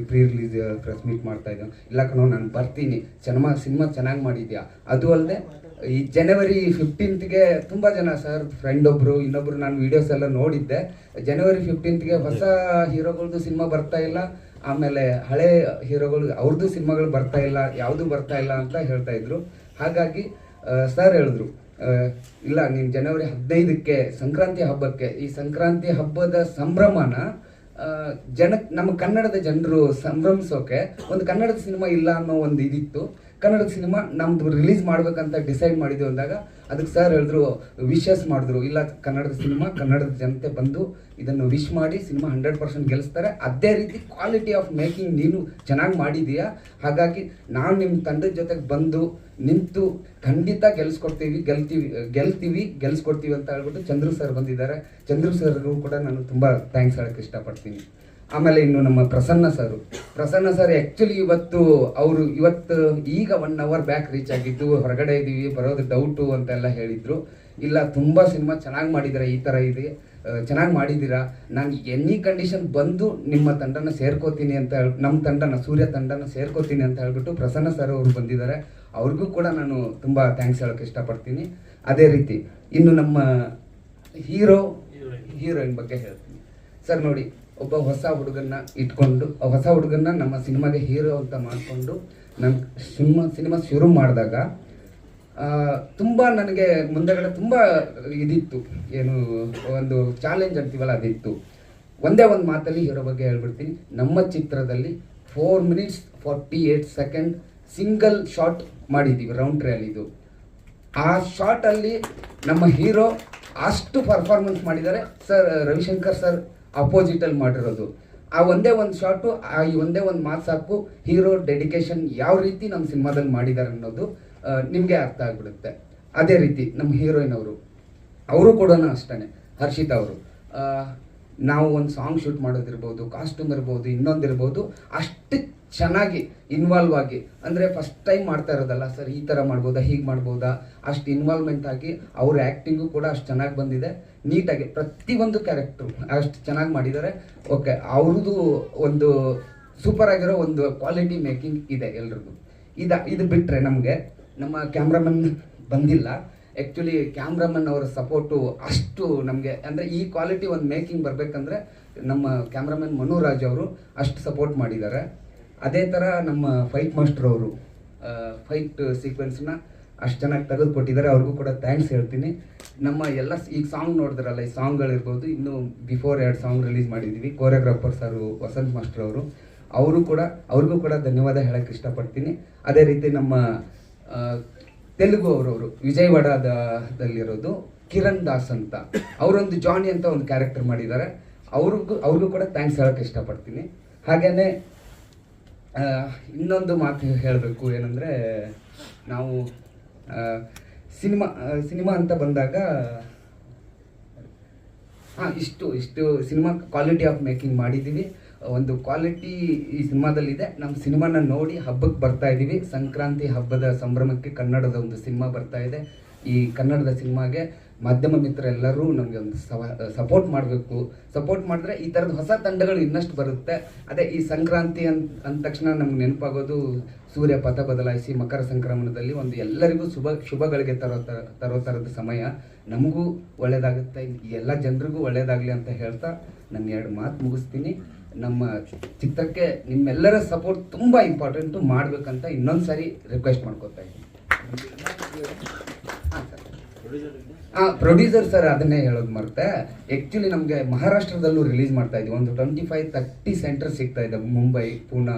ಪ್ರೀ ರಿಲೀಸ್ ಪ್ರೆಸ್ ಮೀಟ್ ಮಾಡ್ತಾ ಇದ್ದೋ, ಇಲ್ಲ ಕಣೋ ನಾನು ಬರ್ತೀನಿ, ಸಿನಿಮಾ ಚೆನ್ನಾಗಿ ಮಾಡಿದ್ಯಾ. ಅದು ಅಲ್ಲದೆ ಈ ಜನವರಿ 15ಗೆ ತುಂಬ ಜನ, ಸರ್ ಫ್ರೆಂಡ್ ಇನ್ನೊಬ್ರು ನಾನು ವೀಡಿಯೋಸ್ ಎಲ್ಲ ನೋಡಿದ್ದೆ, ಜನವರಿ 15ಗೆ ಹೊಸ ಹೀರೋಗಳ್ದು ಸಿನಿಮಾ ಬರ್ತಾ ಇಲ್ಲ, ಆಮೇಲೆ ಹಳೆ ಹೀರೋಗಳು ಅವ್ರದ್ದು ಸಿನಿಮಾಗಳು ಬರ್ತಾ ಇಲ್ಲ, ಯಾವುದೂ ಬರ್ತಾ ಇಲ್ಲ ಅಂತ ಹೇಳ್ತಾ ಇದ್ರು. ಹಾಗಾಗಿ ಸರ್ ಹೇಳಿದ್ರು, ಇಲ್ಲ ನೀನು ಜನವರಿ 15ಕ್ಕೆ ಸಂಕ್ರಾಂತಿ ಹಬ್ಬಕ್ಕೆ, ಈ ಸಂಕ್ರಾಂತಿ ಹಬ್ಬದ ಸಂಭ್ರಮನ ನಮ್ಮ ಕನ್ನಡದ ಜನರು ಸಂಭ್ರಮಿಸೋಕೆ ಒಂದು ಕನ್ನಡದ ಸಿನಿಮಾ ಇಲ್ಲ ಅನ್ನೋ ಒಂದು ಇದಿತ್ತು. ಕನ್ನಡದ ಸಿನಿಮಾ ನಮ್ದು ರಿಲೀಸ್ ಮಾಡ್ಬೇಕಂತ ಡಿಸೈಡ್ ಮಾಡಿದ್ವಿ ಅಂದಾಗ ಅದಕ್ಕೆ ಸರ್ ಹೇಳಿದ್ರು, ವಿಶಸ್ ಮಾಡಿದ್ರು, ಇಲ್ಲ ಕನ್ನಡದ ಸಿನಿಮಾ, ಕನ್ನಡದ ಜನತೆ ಬಂದು ಇದನ್ನು ವಿಶ್ ಮಾಡಿ ಸಿನಿಮಾ 100% ಗೆಲ್ಲಿಸ್ತಾರೆ. ಅದೇ ರೀತಿ ಕ್ವಾಲಿಟಿ ಆಫ್ ಮೇಕಿಂಗ್ ನೀನು ಚೆನ್ನಾಗಿ ಮಾಡಿದೀಯಾ, ಹಾಗಾಗಿ ನಾವು ನಿಮ್ಮ ತಂಡದ ಜೊತೆಗೆ ಬಂದು ನಿಂತು ಖಂಡಿತ ಗೆಲ್ಸ್ಕೊಡ್ತೀವಿ ಅಂತ ಹೇಳ್ಬಿಟ್ಟು ಚಂದ್ರು ಸರ್ ಬಂದಿದ್ದಾರೆ. ಚಂದ್ರು ಸರ್ಗೂ ಕೂಡ ನಾನು ತುಂಬ ಥ್ಯಾಂಕ್ಸ್ ಹೇಳೋಕ್ಕೆ ಇಷ್ಟಪಡ್ತೀನಿ. ಆಮೇಲೆ ಇನ್ನು ನಮ್ಮ ಪ್ರಸನ್ನ ಸರ್ ಆ್ಯಕ್ಚುಲಿ ಇವತ್ತು ಈಗ 1 hour ಬ್ಯಾಕ್ ರೀಚ್ ಆಗಿದ್ದು, ಹೊರಗಡೆ ಇದ್ದೀವಿ, ಬರೋದು ಡೌಟು ಅಂತೆಲ್ಲ ಹೇಳಿದರು. ಇಲ್ಲ, ತುಂಬ ಸಿನಿಮಾ ಚೆನ್ನಾಗಿ ಮಾಡಿದ್ದೀರಾ, ಈ ಥರ ಇದೆ, ಚೆನ್ನಾಗಿ ಮಾಡಿದ್ದೀರಾ, ನಾನು ಎನಿ ಕಂಡೀಷನ್ ಬಂದು ನಿಮ್ಮ ತಂಡನ ಸೇರ್ಕೋತೀನಿ ಅಂತ ನಮ್ಮ ತಂಡನ, ಸೂರ್ಯ ತಂಡನ ಸೇರ್ಕೋತೀನಿ ಅಂತ ಹೇಳ್ಬಿಟ್ಟು ಪ್ರಸನ್ನ ಸರ್ ಅವರು ಬಂದಿದ್ದಾರೆ. ಅವ್ರಿಗೂ ಕೂಡ ನಾನು ತುಂಬ ಥ್ಯಾಂಕ್ಸ್ ಹೇಳೋಕ್ಕೆ ಇಷ್ಟಪಡ್ತೀನಿ. ಅದೇ ರೀತಿ ಇನ್ನು ನಮ್ಮ ಹೀರೋಯಿನ್ ಬಗ್ಗೆ ಹೇಳ್ತೀನಿ. ಸರ್ ನೋಡಿ, ಒಬ್ಬ ಹೊಸ ಹುಡುಗನ್ನ ನಮ್ಮ ಸಿನಿಮಾಗೆ ಹೀರೋ ಅಂತ ಮಾಡಿಕೊಂಡು ನಾನು ಸಿನಿಮಾ ಶುರು ಮಾಡಿದಾಗ ತುಂಬ ನನಗೆ ಮುಂದೆಗಡೆ ತುಂಬ ಇದಿತ್ತು, ಏನು ಒಂದು ಚಾಲೆಂಜ್ ಅಂತೀವಲ್ಲ ಅದಿತ್ತು. ಒಂದೇ ಒಂದು ಮಾತಲ್ಲಿ ಹೀರೋ ಬಗ್ಗೆ ಹೇಳ್ಬಿಡ್ತೀನಿ. ನಮ್ಮ ಚಿತ್ರದಲ್ಲಿ 4 minutes 48 seconds ಸಿಂಗಲ್ ಶಾಟ್ ಮಾಡಿದ್ದೀವಿ ರೌಂಡ್ ಟ್ರಯಲ್. ಆ ಶಾರ್ಟಲ್ಲಿ ನಮ್ಮ ಹೀರೋ ಅಷ್ಟು ಪರ್ಫಾರ್ಮೆನ್ಸ್ ಮಾಡಿದ್ದಾರೆ. ಸರ್ ರವಿಶಂಕರ್ ಸರ್ ಅಪೋಸಿಟಲ್ಲಿ ಮಾಡಿರೋದು ಆ ಒಂದೇ ಒಂದು ಶಾಟು, ಈ ಒಂದೇ ಒಂದು ಮಾತು ಸಾಕು ಹೀರೋ ಡೆಡಿಕೇಶನ್ ಯಾವ ರೀತಿ ನಮ್ಮ ಸಿನಿಮಾದಲ್ಲಿ ಮಾಡಿದ್ದಾರೆ ಅನ್ನೋದು ನಿಮಗೆ ಅರ್ಥ ಆಗಿಬಿಡುತ್ತೆ. ಅದೇ ರೀತಿ ನಮ್ಮ ಹೀರೋಯಿನ್ ಅವರು ಕೂಡ ಅಷ್ಟೇ, ಹರ್ಷಿತಾ ಅವರು. ನಾವು ಒಂದು ಸಾಂಗ್ ಶೂಟ್ ಮಾಡೋದಿರ್ಬೋದು, ಕಾಸ್ಟ್ಯೂಮ್ ಇರ್ಬೋದು, ಇನ್ನೊಂದಿರ್ಬೋದು, ಅಷ್ಟು ಚೆನ್ನಾಗಿ ಇನ್ವಾಲ್ವ್ ಆಗಿ, ಅಂದರೆ ಫಸ್ಟ್ ಟೈಮ್ ಮಾಡ್ತಾ ಇರೋದಲ್ಲ ಸರ್, ಈ ಥರ ಮಾಡ್ಬೋದಾ, ಹೀಗೆ ಮಾಡ್ಬೋದಾ, ಅಷ್ಟು ಇನ್ವಾಲ್ವ್ಮೆಂಟ್ ಆಗಿ ಅವ್ರ ಆ್ಯಕ್ಟಿಂಗು ಕೂಡ ಅಷ್ಟು ಚೆನ್ನಾಗಿ ಬಂದಿದೆ. ನೀಟಾಗಿ ಪ್ರತಿಯೊಂದು ಕ್ಯಾರೆಕ್ಟ್ರು ಅಷ್ಟು ಚೆನ್ನಾಗಿ ಮಾಡಿದ್ದಾರೆ. ಓಕೆ, ಅವ್ರದ್ದು ಒಂದು ಸೂಪರ್ ಆಗಿರೋ ಒಂದು ಕ್ವಾಲಿಟಿ ಮೇಕಿಂಗ್ ಇದೆ ಎಲ್ರಿಗೂ. ಇದು ಬಿಟ್ಟರೆ ನಮ್ಮ ಕ್ಯಾಮ್ರಾಮನ್ ಬಂದಿಲ್ಲ. ಆ್ಯಕ್ಚುಲಿ ಕ್ಯಾಮ್ರಾಮನ್ ಅವರ ಸಪೋರ್ಟು ಅಷ್ಟು ನಮಗೆ, ಅಂದರೆ ಈ ಕ್ವಾಲಿಟಿ ಒಂದು ಮೇಕಿಂಗ್ ಬರಬೇಕಂದ್ರೆ ನಮ್ಮ ಕ್ಯಾಮ್ರಾಮನ್ ಮನುರಾಜ್ ಅವರು ಅಷ್ಟು ಸಪೋರ್ಟ್ ಮಾಡಿದ್ದಾರೆ. ಅದೇ ಥರ ನಮ್ಮ ಫೈಟ್ ಮಾಸ್ಟರ್ ಅವರು ಫೈಟ್ ಸೀಕ್ವೆನ್ಸ್ನ ಅಷ್ಟು ಚೆನ್ನಾಗಿ ತೆಗೆದು ಕೊಟ್ಟಿದ್ದಾರೆ. ಅವ್ರಿಗೂ ಕೂಡ ಥ್ಯಾಂಕ್ಸ್ ಹೇಳ್ತೀನಿ. ನಮ್ಮ ಎಲ್ಲ ಈಗ ಸಾಂಗ್ ನೋಡಿದ್ರಲ್ಲ, ಈ ಸಾಂಗ್ಗಳಿರ್ಬೋದು, ಇನ್ನು ಬಿಫೋರ್ 2 ಸಾಂಗ್ ರಿಲೀಸ್ ಮಾಡಿದ್ದೀವಿ. ಕೋರಿಯೋಗ್ರಾಫರ್ ಸರ್ ವಸಂತ್ ಮಾಸ್ಟರ್ ಅವರು, ಅವ್ರಿಗೂ ಕೂಡ ಧನ್ಯವಾದ ಹೇಳಕ್ಕೆ ಇಷ್ಟಪಡ್ತೀನಿ. ಅದೇ ರೀತಿ ನಮ್ಮ ತೆಲುಗು ಅವರವರು ವಿಜಯವಾಡದಲ್ಲಿರೋದು ಕಿರಣ್ ದಾಸ್ ಅಂತ, ಅವರೊಂದು ಜಾನಿ ಅಂತ ಒಂದು ಕ್ಯಾರೆಕ್ಟರ್ ಮಾಡಿದ್ದಾರೆ. ಅವ್ರಿಗೂ ಕೂಡ ಥ್ಯಾಂಕ್ಸ್ ಹೇಳಕ್ಕೆ ಇಷ್ಟಪಡ್ತೀನಿ. ಹಾಗೆಯೇ ಇನ್ನೊಂದು ಮಾತು ಹೇಳಬೇಕು ಏನಂದರೆ, ನಾವು ಸಿನಿಮಾ ಅಂತ ಬಂದಾಗ ಇಷ್ಟು ಸಿನಿಮಾ ಕ್ವಾಲಿಟಿ ಆಫ್ ಮೇಕಿಂಗ್ ಮಾಡಿದ್ದೀವಿ. ಒಂದು ಕ್ವಾಲಿಟಿ ಈ ಸಿನಿಮಾದಲ್ಲಿದೆ. ನಮ್ಮ ಸಿನಿಮಾನ ನೋಡಿ ಹಬ್ಬಕ್ಕೆ ಬರ್ತಾ ಇದ್ದೀವಿ. ಸಂಕ್ರಾಂತಿ ಹಬ್ಬದ ಸಂಭ್ರಮಕ್ಕೆ ಕನ್ನಡದ ಒಂದು ಸಿನಿಮಾ ಬರ್ತಾ ಇದೆ. ಈ ಕನ್ನಡದ ಸಿನಿಮಾಗೆ ಮಾಧ್ಯಮ ಮಿತ್ರರೆಲ್ಲರೂ ನಮಗೆ ಒಂದು ಸಪೋರ್ಟ್ ಮಾಡಬೇಕು. ಸಪೋರ್ಟ್ ಮಾಡಿದ್ರೆ ಈ ಥರದ ಹೊಸ ತಂಡಗಳು ಇನ್ನಷ್ಟು ಬರುತ್ತೆ. ಅದೇ ಈ ಸಂಕ್ರಾಂತಿ ಅಂದ ತಕ್ಷಣ ನಮ್ಗೆ ನೆನಪಾಗೋದು ಸೂರ್ಯ ಪಥ ಬದಲಾಯಿಸಿ ಮಕರ ಸಂಕ್ರಮಣದಲ್ಲಿ ಒಂದು ಎಲ್ಲರಿಗೂ ಶುಭಗಳಿಗೆ ತರೋ ಥರದ ಸಮಯ. ನಮಗೂ ಒಳ್ಳೆಯದಾಗುತ್ತೆ, ಎಲ್ಲ ಜನರಿಗೂ ಒಳ್ಳೆಯದಾಗಲಿ ಅಂತ ಹೇಳ್ತಾ ನನ್ನ 2 ಮಾತು ಮುಗಿಸ್ತೀನಿ. ನಮ್ಮ ಚಿತ್ರಕ್ಕೆ ನಿಮ್ಮೆಲ್ಲರ ಸಪೋರ್ಟ್ ತುಂಬ ಇಂಪಾರ್ಟೆಂಟು, ಮಾಡಬೇಕಂತ ಇನ್ನೊಂದು ಸಾರಿ ರಿಕ್ವೆಸ್ಟ್ ಮಾಡ್ಕೊತಾ ಇದ್ದೀನಿ. ಪ್ರೊಡ್ಯೂಸರ್ ಸರ್ ಅದನ್ನೇ ಹೇಳೋದು ಮರ್ತೆ. ಆ್ಯಕ್ಚುಲಿ ನಮಗೆ ಮಹಾರಾಷ್ಟ್ರದಲ್ಲೂ ರಿಲೀಸ್ ಮಾಡ್ತಾ ಇದ್ವಿ. ಒಂದು 25-30 ಸೆಂಟರ್ ಸಿಗ್ತಾ ಇದೆ, ಮುಂಬೈ, ಪೂನಾ,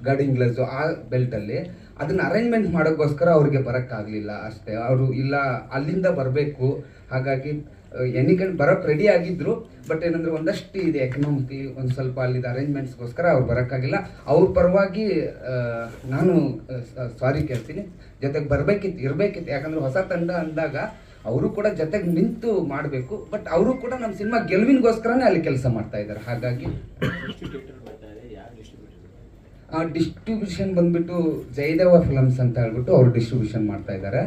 ಗಡಿಂಗ್ಲಸ್ ಆ ಬೆಲ್ಟಲ್ಲಿ. ಅದನ್ನ ಅರೇಂಜ್ಮೆಂಟ್ ಮಾಡೋಕ್ಕೋಸ್ಕರ ಅವ್ರಿಗೆ ಬರೋಕ್ಕಾಗಲಿಲ್ಲ ಅಷ್ಟೇ. ಅವರು ಇಲ್ಲ ಅಲ್ಲಿಂದ ಬರಬೇಕು, ಹಾಗಾಗಿ ಎನಿಕಂಡು ಬರೋಕ್ಕೆ ರೆಡಿ ಆಗಿದ್ರು. ಬಟ್ ಏನಂದ್ರೆ ಒಂದಷ್ಟು ಇದೆ ಎಕನಾಮಿಕ್ಲಿ ಒಂದು ಸ್ವಲ್ಪ ಅಲ್ಲಿದ್ದ ಅರೇಂಜ್ಮೆಂಟ್ಸ್ಗೋಸ್ಕರ ಅವ್ರು ಬರೋಕ್ಕಾಗಿಲ್ಲ. ಅವ್ರ ಪರವಾಗಿ ನಾನು ಸಾರಿ ಕೇಳ್ತೀನಿ. ಜೊತೆಗೆ ಇರಬೇಕಿತ್ತು. ಯಾಕಂದ್ರೆ ಹೊಸ ತಂಡ ಅಂದಾಗ ಅವರು ಕೂಡ ಜೊತೆಗೆ ನಿಂತು ಮಾಡಬೇಕು. ಬಟ್ ಅವರು ಕೂಡ ನಮ್ಮ ಸಿನಿಮಾ ಗೆಲುವಿನಗೋಸ್ಕರನೇ ಅಲ್ಲಿ ಕೆಲಸ ಮಾಡ್ತಾ ಇದ್ದಾರೆ. ಹಾಗಾಗಿ ಡಿಸ್ಟ್ರಿಬ್ಯೂಷನ್ ಬಂದ್ಬಿಟ್ಟು ಜಯದೇವ ಫಿಲಮ್ಸ್ ಅಂತ ಹೇಳ್ಬಿಟ್ಟು ಅವರು ಡಿಸ್ಟ್ರಿಬ್ಯೂಷನ್ ಮಾಡ್ತಾ ಇದ್ದಾರೆ.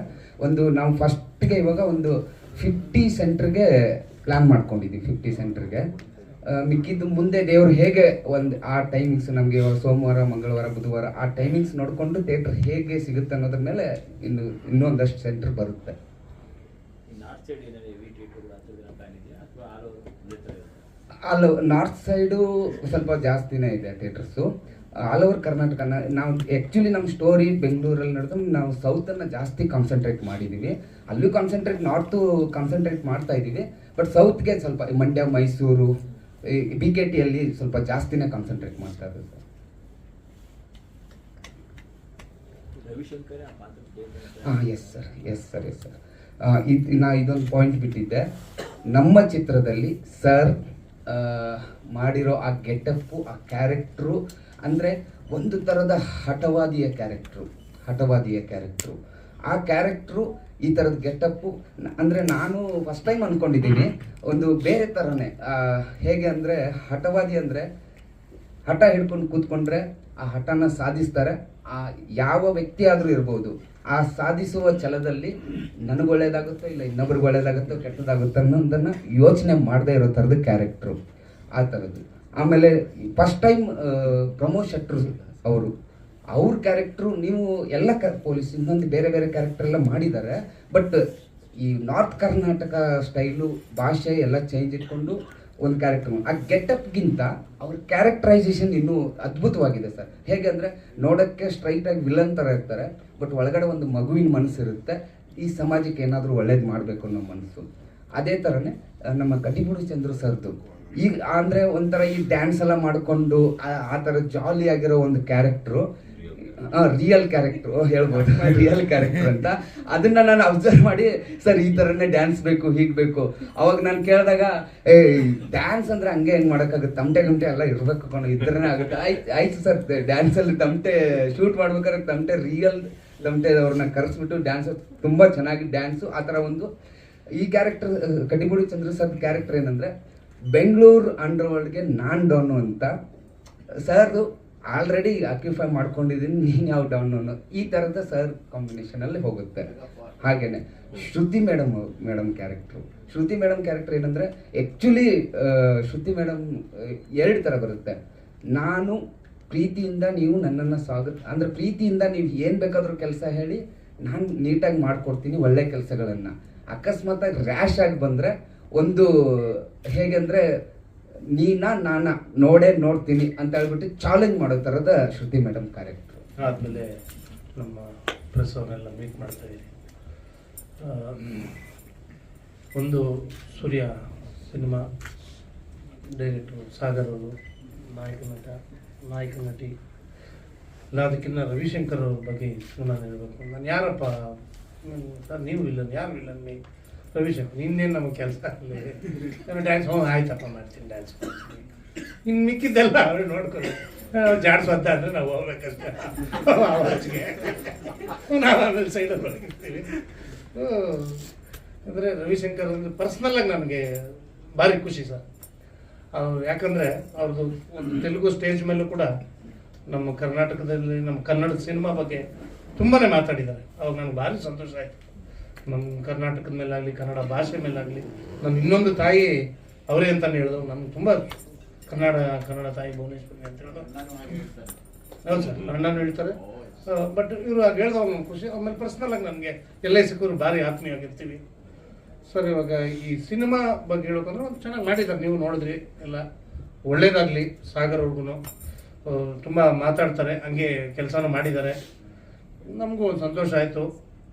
ನಾವು ಫಸ್ಟ್ಗೆ ಇವಾಗ ಒಂದು 50 ಸೆಂಟ್ರಿಗೆ ಪ್ಲ್ಯಾನ್ ಮಾಡ್ಕೊಂಡಿದ್ದೀವಿ. 50 ಸೆಂಟ್ರಿಗೆ ಮಿಕ್ಕಿದ್ದು ಮುಂದೆ ದೇವರು ಹೇಗೆ ಆ ಟೈಮಿಂಗ್ಸ್ ನಮಗೆ ಸೋಮವಾರ, ಮಂಗಳವಾರ, ಬುಧವಾರ ಆ ಟೈಮಿಂಗ್ಸ್ ನೋಡಿಕೊಂಡು ಥಿಯೇಟ್ರ್ ಹೇಗೆ ಸಿಗುತ್ತೆ ಅನ್ನೋದ್ರ ಮೇಲೆ ಇನ್ನೊಂದಷ್ಟು ಸೆಂಟ್ರ್ ಬರುತ್ತೆ. ನಾರ್ತ್ ಸೈಡು ಸ್ವಲ್ಪ ಜಾಸ್ತಿನೇ ಇದೆ ಥಿಯೇಟರ್ಸು. ಆಲ್ ಓವರ್ ಕರ್ನಾಟಕ ನಾವು ಆ್ಯಕ್ಚುಲಿ ನಮ್ಮ ಸ್ಟೋರಿ ಬೆಂಗಳೂರಲ್ಲಿ ನಡೆದು ನಾವು ಸೌತನ್ನು ಜಾಸ್ತಿ ಕಾನ್ಸಂಟ್ರೇಟ್ ಮಾಡಿದ್ದೀವಿ. ಅಲ್ಲೂ ನಾರ್ತು ಕಾನ್ಸಂಟ್ರೇಟ್ ಮಾಡ್ತಾ ಇದ್ದೀವಿ. ಬಟ್ ಸೌತ್ಗೆ ಸ್ವಲ್ಪ ಮಂಡ್ಯ, ಮೈಸೂರು, BKTಯಲ್ಲಿ ಸ್ವಲ್ಪ ಜಾಸ್ತಿನೇ ಕಾನ್ಸಂಟ್ರೇಟ್ ಮಾಡ್ತಾ ಇದ್ದೀವಿ. Yes sir. ನಾ ಇದೊಂದು ಪಾಯಿಂಟ್ ಬಿಟ್ಟಿದ್ದೆ. ನಮ್ಮ ಚಿತ್ರದಲ್ಲಿ ಸರ್ ಮಾಡಿರೋ ಆ ಗೆಟಪ್ಪು, ಆ ಕ್ಯಾರೆಕ್ಟ್ರು ಅಂದರೆ ಒಂದು ಥರದ ಹಠವಾದಿಯ ಕ್ಯಾರೆಕ್ಟ್ರು. ಆ ಕ್ಯಾರೆಕ್ಟ್ರು ಈ ಥರದ ಗೆಟಪ್ಪು ಅಂದರೆ ನಾನು ಫಸ್ಟ್ ಟೈಮ್ ಅಂದ್ಕೊಂಡಿದ್ದೀನಿ ಒಂದು ಬೇರೆ ಥರನೇ. ಹೇಗೆ ಅಂದರೆ ಹಠವಾದಿ ಅಂದರೆ ಹಠ ಹಿಡ್ಕೊಂಡು ಕೂತ್ಕೊಂಡ್ರೆ ಆ ಹಠನ ಸಾಧಿಸ್ತಾರೆ. ಯಾವ ವ್ಯಕ್ತಿ ಆದರೂ ಇರ್ಬೋದು, ಆ ಸಾಧಿಸುವ ಛಲದಲ್ಲಿ ನನಗೆ ಒಳ್ಳೇದಾಗುತ್ತೋ ಇಲ್ಲ ಇನ್ನೊಬ್ರಿಗೆ ಒಳ್ಳೇದಾಗುತ್ತೋ ಕೆಟ್ಟದಾಗುತ್ತೋ ಅನ್ನೋದನ್ನು ಯೋಚನೆ ಮಾಡದೇ ಇರೋ ಥರದ ಕ್ಯಾರೆಕ್ಟ್ರು, ಆ ಥರದ್ದು. ಆಮೇಲೆ ಫಸ್ಟ್ ಟೈಮ್ ಪ್ರಮೋದ್ ಶೆಟ್ರು ಅವ್ರ ಕ್ಯಾರೆಕ್ಟ್ರು ನೀವು ಎಲ್ಲ ಪೊಲೀಸ್ ಇನ್ನೊಂದು ಬೇರೆ ಕ್ಯಾರೆಕ್ಟರ್ ಎಲ್ಲ ಮಾಡಿದ್ದಾರೆ. ಬಟ್ ಈ ನಾರ್ತ್ ಕರ್ನಾಟಕ ಸ್ಟೈಲು, ಭಾಷೆ ಎಲ್ಲ ಚೇಂಜ್ ಇಟ್ಕೊಂಡು ಒಂದು ಕ್ಯಾರೆಕ್ಟರ್, ಆ ಗೆಟಪ್ಗಿಂತ ಅವ್ರ ಕ್ಯಾರೆಕ್ಟರೈಸೇಷನ್ ಇನ್ನೂ ಅದ್ಭುತವಾಗಿದೆ ಸರ್. ಹೇಗೆ ಅಂದರೆ ನೋಡೋಕ್ಕೆ ಸ್ಟ್ರೈಟಾಗಿ ವಿಲನ್ ಥರ ಇರ್ತಾರೆ, ಬಟ್ ಒಳಗಡೆ ಒಂದು ಮಗುವಿನ ಮನಸ್ಸಿರುತ್ತೆ. ಈ ಸಮಾಜಕ್ಕೆ ಏನಾದರೂ ಒಳ್ಳೇದು ಮಾಡಬೇಕು ಅನ್ನೋ ಮನಸ್ಸು. ಅದೇ ಥರನೇ ನಮ್ಮ ಕಟಿಬುಡು ಚಂದ್ರು ಸರ್ದು ಈಗ ಅಂದರೆ ಒಂಥರ ಈ ಡ್ಯಾನ್ಸ್ ಎಲ್ಲ ಮಾಡಿಕೊಂಡು ಆ ಥರ ಜಾಲಿ ಆಗಿರೋ ಒಂದು ಕ್ಯಾರೆಕ್ಟ್ರು, ರಿಯಲ್ ಕ್ಯಾರೆಕ್ಟ್ರು ಹೇಳ್ಬೋದು, ರಿಯಲ್ ಕ್ಯಾರೆಕ್ಟರ್ ಅಂತ. ಅದನ್ನ ನಾನು ಅಬ್ಸರ್ವ್ ಮಾಡಿ ಸರ್ ಈ ಥರನೇ ಡ್ಯಾನ್ಸ್ ಬೇಕು, ಹೀಗೆ ಬೇಕು. ಅವಾಗ ನಾನು ಕೇಳಿದಾಗ ಡ್ಯಾನ್ಸ್ ಅಂದರೆ ಹಂಗೆ ಹೆಂಗೆ ಮಾಡೋಕ್ಕಾಗುತ್ತೆ, ತಮಟೆ ಎಲ್ಲ ಇರಬೇಕು ಕಣೋ, ಇದ್ರೇ ಆಗುತ್ತೆ. ಆಯ್ತು ಸರ್, ಡ್ಯಾನ್ಸಲ್ಲಿ ತಮಟೆ ಶೂಟ್ ಮಾಡ್ಬೇಕಾದ್ರೆ ರಿಯಲ್ ತಮಟೆ ಅವ್ರನ್ನ ಕರೆಸ್ಬಿಟ್ಟು ಡ್ಯಾನ್ಸ್ ತುಂಬ ಚೆನ್ನಾಗಿ ಡ್ಯಾನ್ಸು. ಆ ಥರ ಒಂದು ಈ ಕ್ಯಾರೆಕ್ಟರ್ ಕಟಿಬುಡು ಚಂದ್ರ ಸರ್ ಕ್ಯಾರೆಕ್ಟರ್ ಏನಂದರೆ ಬೆಂಗಳೂರು ಅಂಡರ್ವರ್ಲ್ಡ್ಗೆ ನಾನ್ ಡೌನು ಅಂತ. ಸರ್ದು ಆಲ್ರೆಡಿ ಅಕ್ಯುಪೈ ಮಾಡ್ಕೊಂಡಿದ್ದೀನಿ, ನೀನು ಯಾವ ಡೌನ್ ಅನ್ನೋ ಈ ಥರದ ಸರ್ ಕಾಂಬಿನೇಷನಲ್ಲಿ ಹೋಗುತ್ತೆ. ಹಾಗೇನೆ ಶ್ರುತಿ ಮೇಡಮ್ ಕ್ಯಾರೆಕ್ಟರ್ ಏನಂದರೆ ಆ್ಯಕ್ಚುಲಿ ಶ್ರುತಿ ಮೇಡಮ್ 2 ಥರ ಬರುತ್ತೆ. ನಾನು ಪ್ರೀತಿಯಿಂದ ನೀವು ನನ್ನನ್ನು ಅಂದರೆ ಪ್ರೀತಿಯಿಂದ ನೀವು ಏನು ಬೇಕಾದರೂ ಕೆಲಸ ಹೇಳಿ ನಾನು ನೀಟಾಗಿ ಮಾಡಿಕೊಡ್ತೀನಿ ಒಳ್ಳೆ ಕೆಲಸಗಳನ್ನು. ಅಕಸ್ಮಾತಾಗಿ ರ್ಯಾಶ್ ಆಗಿ ಬಂದರೆ ಒಂದು ಹೇಗೆ ಅಂದರೆ ನಾನ ನೋಡ್ತೀನಿ ಅಂತ ಹೇಳ್ಬಿಟ್ಟು ಚಾಲೆಂಜ್ ಮಾಡೋ ಥರದ ಶ್ರುತಿ ಮೇಡಮ್ ಕ್ಯಾರೆಕ್ಟರ್. ಆದಮೇಲೆ ನಮ್ಮ ಪ್ರೆಸ್ ಅವರೆಲ್ಲ ಮೀಟ್ ಮಾಡ್ತಾ ಇದ್ದೀವಿ. ಒಂದು ಸೂರ್ಯ ಸಿನಿಮಾ ಡೈರೆಕ್ಟ್ರು ಸಾಗರ್ ಅವರು, ನಾಯಕ ನಟಿ ಎಲ್ಲದಕ್ಕಿಂತ ರವಿಶಂಕರ್ ಅವ್ರ ಬಗ್ಗೆ ಈ ಸಿನಿಮಾ ಹೇಳಬೇಕು. ನಾನು ಯಾರಪ್ಪ ಸರ್, ನೀವು ವಿಲ್ಲನ್, ಯಾರು ವಿಲ್ಲನ್? ರವಿಶಂಕರ್. ಇನ್ನೇನು ನಮಗೆ ಕೆಲಸ ಆಗಲಿ, ಡ್ಯಾನ್ಸ್ ಆಯ್ತಪ್ಪ ಮಾಡ್ತೀನಿ, ಡ್ಯಾನ್ಸ್ ಮಾಡ್ತೀನಿ, ಇನ್ನು ಮಿಕ್ಕಿದ್ದೆಲ್ಲ ಅವ್ರು ನೋಡ್ಕೊಂಡು ಜಾಡ್ಸೋದ ಅಂದರೆ ನಾವು ಹೋಗ್ಬೇಕಷ್ಟೇ, ಆವಾಜ್ಗೆ ನಾವು ಆಮೇಲೆ ಸೈಡಲ್ಲಿ ಹೊರಗಿರ್ತೀವಿ. ಅಂದರೆ ರವಿಶಂಕರ್ ಅಂದರೆ ಪರ್ಸ್ನಲ್ಲಾಗಿ ನನಗೆ ಭಾರಿ ಖುಷಿ ಸರ್. ಅವ್ರು ಯಾಕಂದರೆ ಅವ್ರದ್ದು ಒಂದು ತೆಲುಗು ಸ್ಟೇಜ್ ಮೇಲೂ ಕೂಡ ನಮ್ಮ ಕರ್ನಾಟಕದಲ್ಲಿ ನಮ್ಮ ಕನ್ನಡದ ಸಿನಿಮಾ ಬಗ್ಗೆ ತುಂಬಾ ಮಾತಾಡಿದ್ದಾರೆ. ಅವಾಗ ನನಗೆ ಭಾರಿ ಸಂತೋಷ ಆಯಿತು. ನಮ್ಮ ಕರ್ನಾಟಕದ ಮೇಲಾಗಲಿ, ಕನ್ನಡ ಭಾಷೆ ಮೇಲಾಗಲಿ, ನನ್ನ ಇನ್ನೊಂದು ತಾಯಿ ಅವರೇ ಅಂತಲೇ ಹೇಳಿದ್ರು. ನಮ್ಗೆ ತುಂಬ ಕನ್ನಡ ತಾಯಿ ಭುವನೇಶ್ವರಿ ಅಂತ ಹೇಳಿದ್ರು. ಹೌದು ಸರ್, ಅಣ್ಣನೂ ಹೇಳ್ತಾರೆ. ಬಟ್ ಇವರು ಆಗ ಹೇಳಿದವಾಗ ನಮ್ಗೆ ಖುಷಿ. ಆಮೇಲೆ ಪರ್ಸ್ನಲಾಗಿ ನನಗೆ ಎಲ್ಲೇ ಸಿಕ್ಕರು ಭಾರಿ ಆತ್ಮೀಯವಾಗಿರ್ತೀವಿ ಸರ್. ಇವಾಗ ಈ ಸಿನಿಮಾ ಬಗ್ಗೆ ಹೇಳ್ಬೇಕಂದ್ರೆ ಒಂದು ಚೆನ್ನಾಗಿ ಮಾಡಿದ್ದಾರೆ, ನೀವು ನೋಡಿದ್ರಿ ಎಲ್ಲ. ಒಳ್ಳೇದಾಗಲಿ ಸಾಗರ್ ಅವ್ರಿಗೂ. ತುಂಬ ಮಾತಾಡ್ತಾರೆ, ಹಂಗೆ ಕೆಲಸನೂ ಮಾಡಿದ್ದಾರೆ. ನಮಗೂ ಒಂದು ಸಂತೋಷ ಆಯಿತು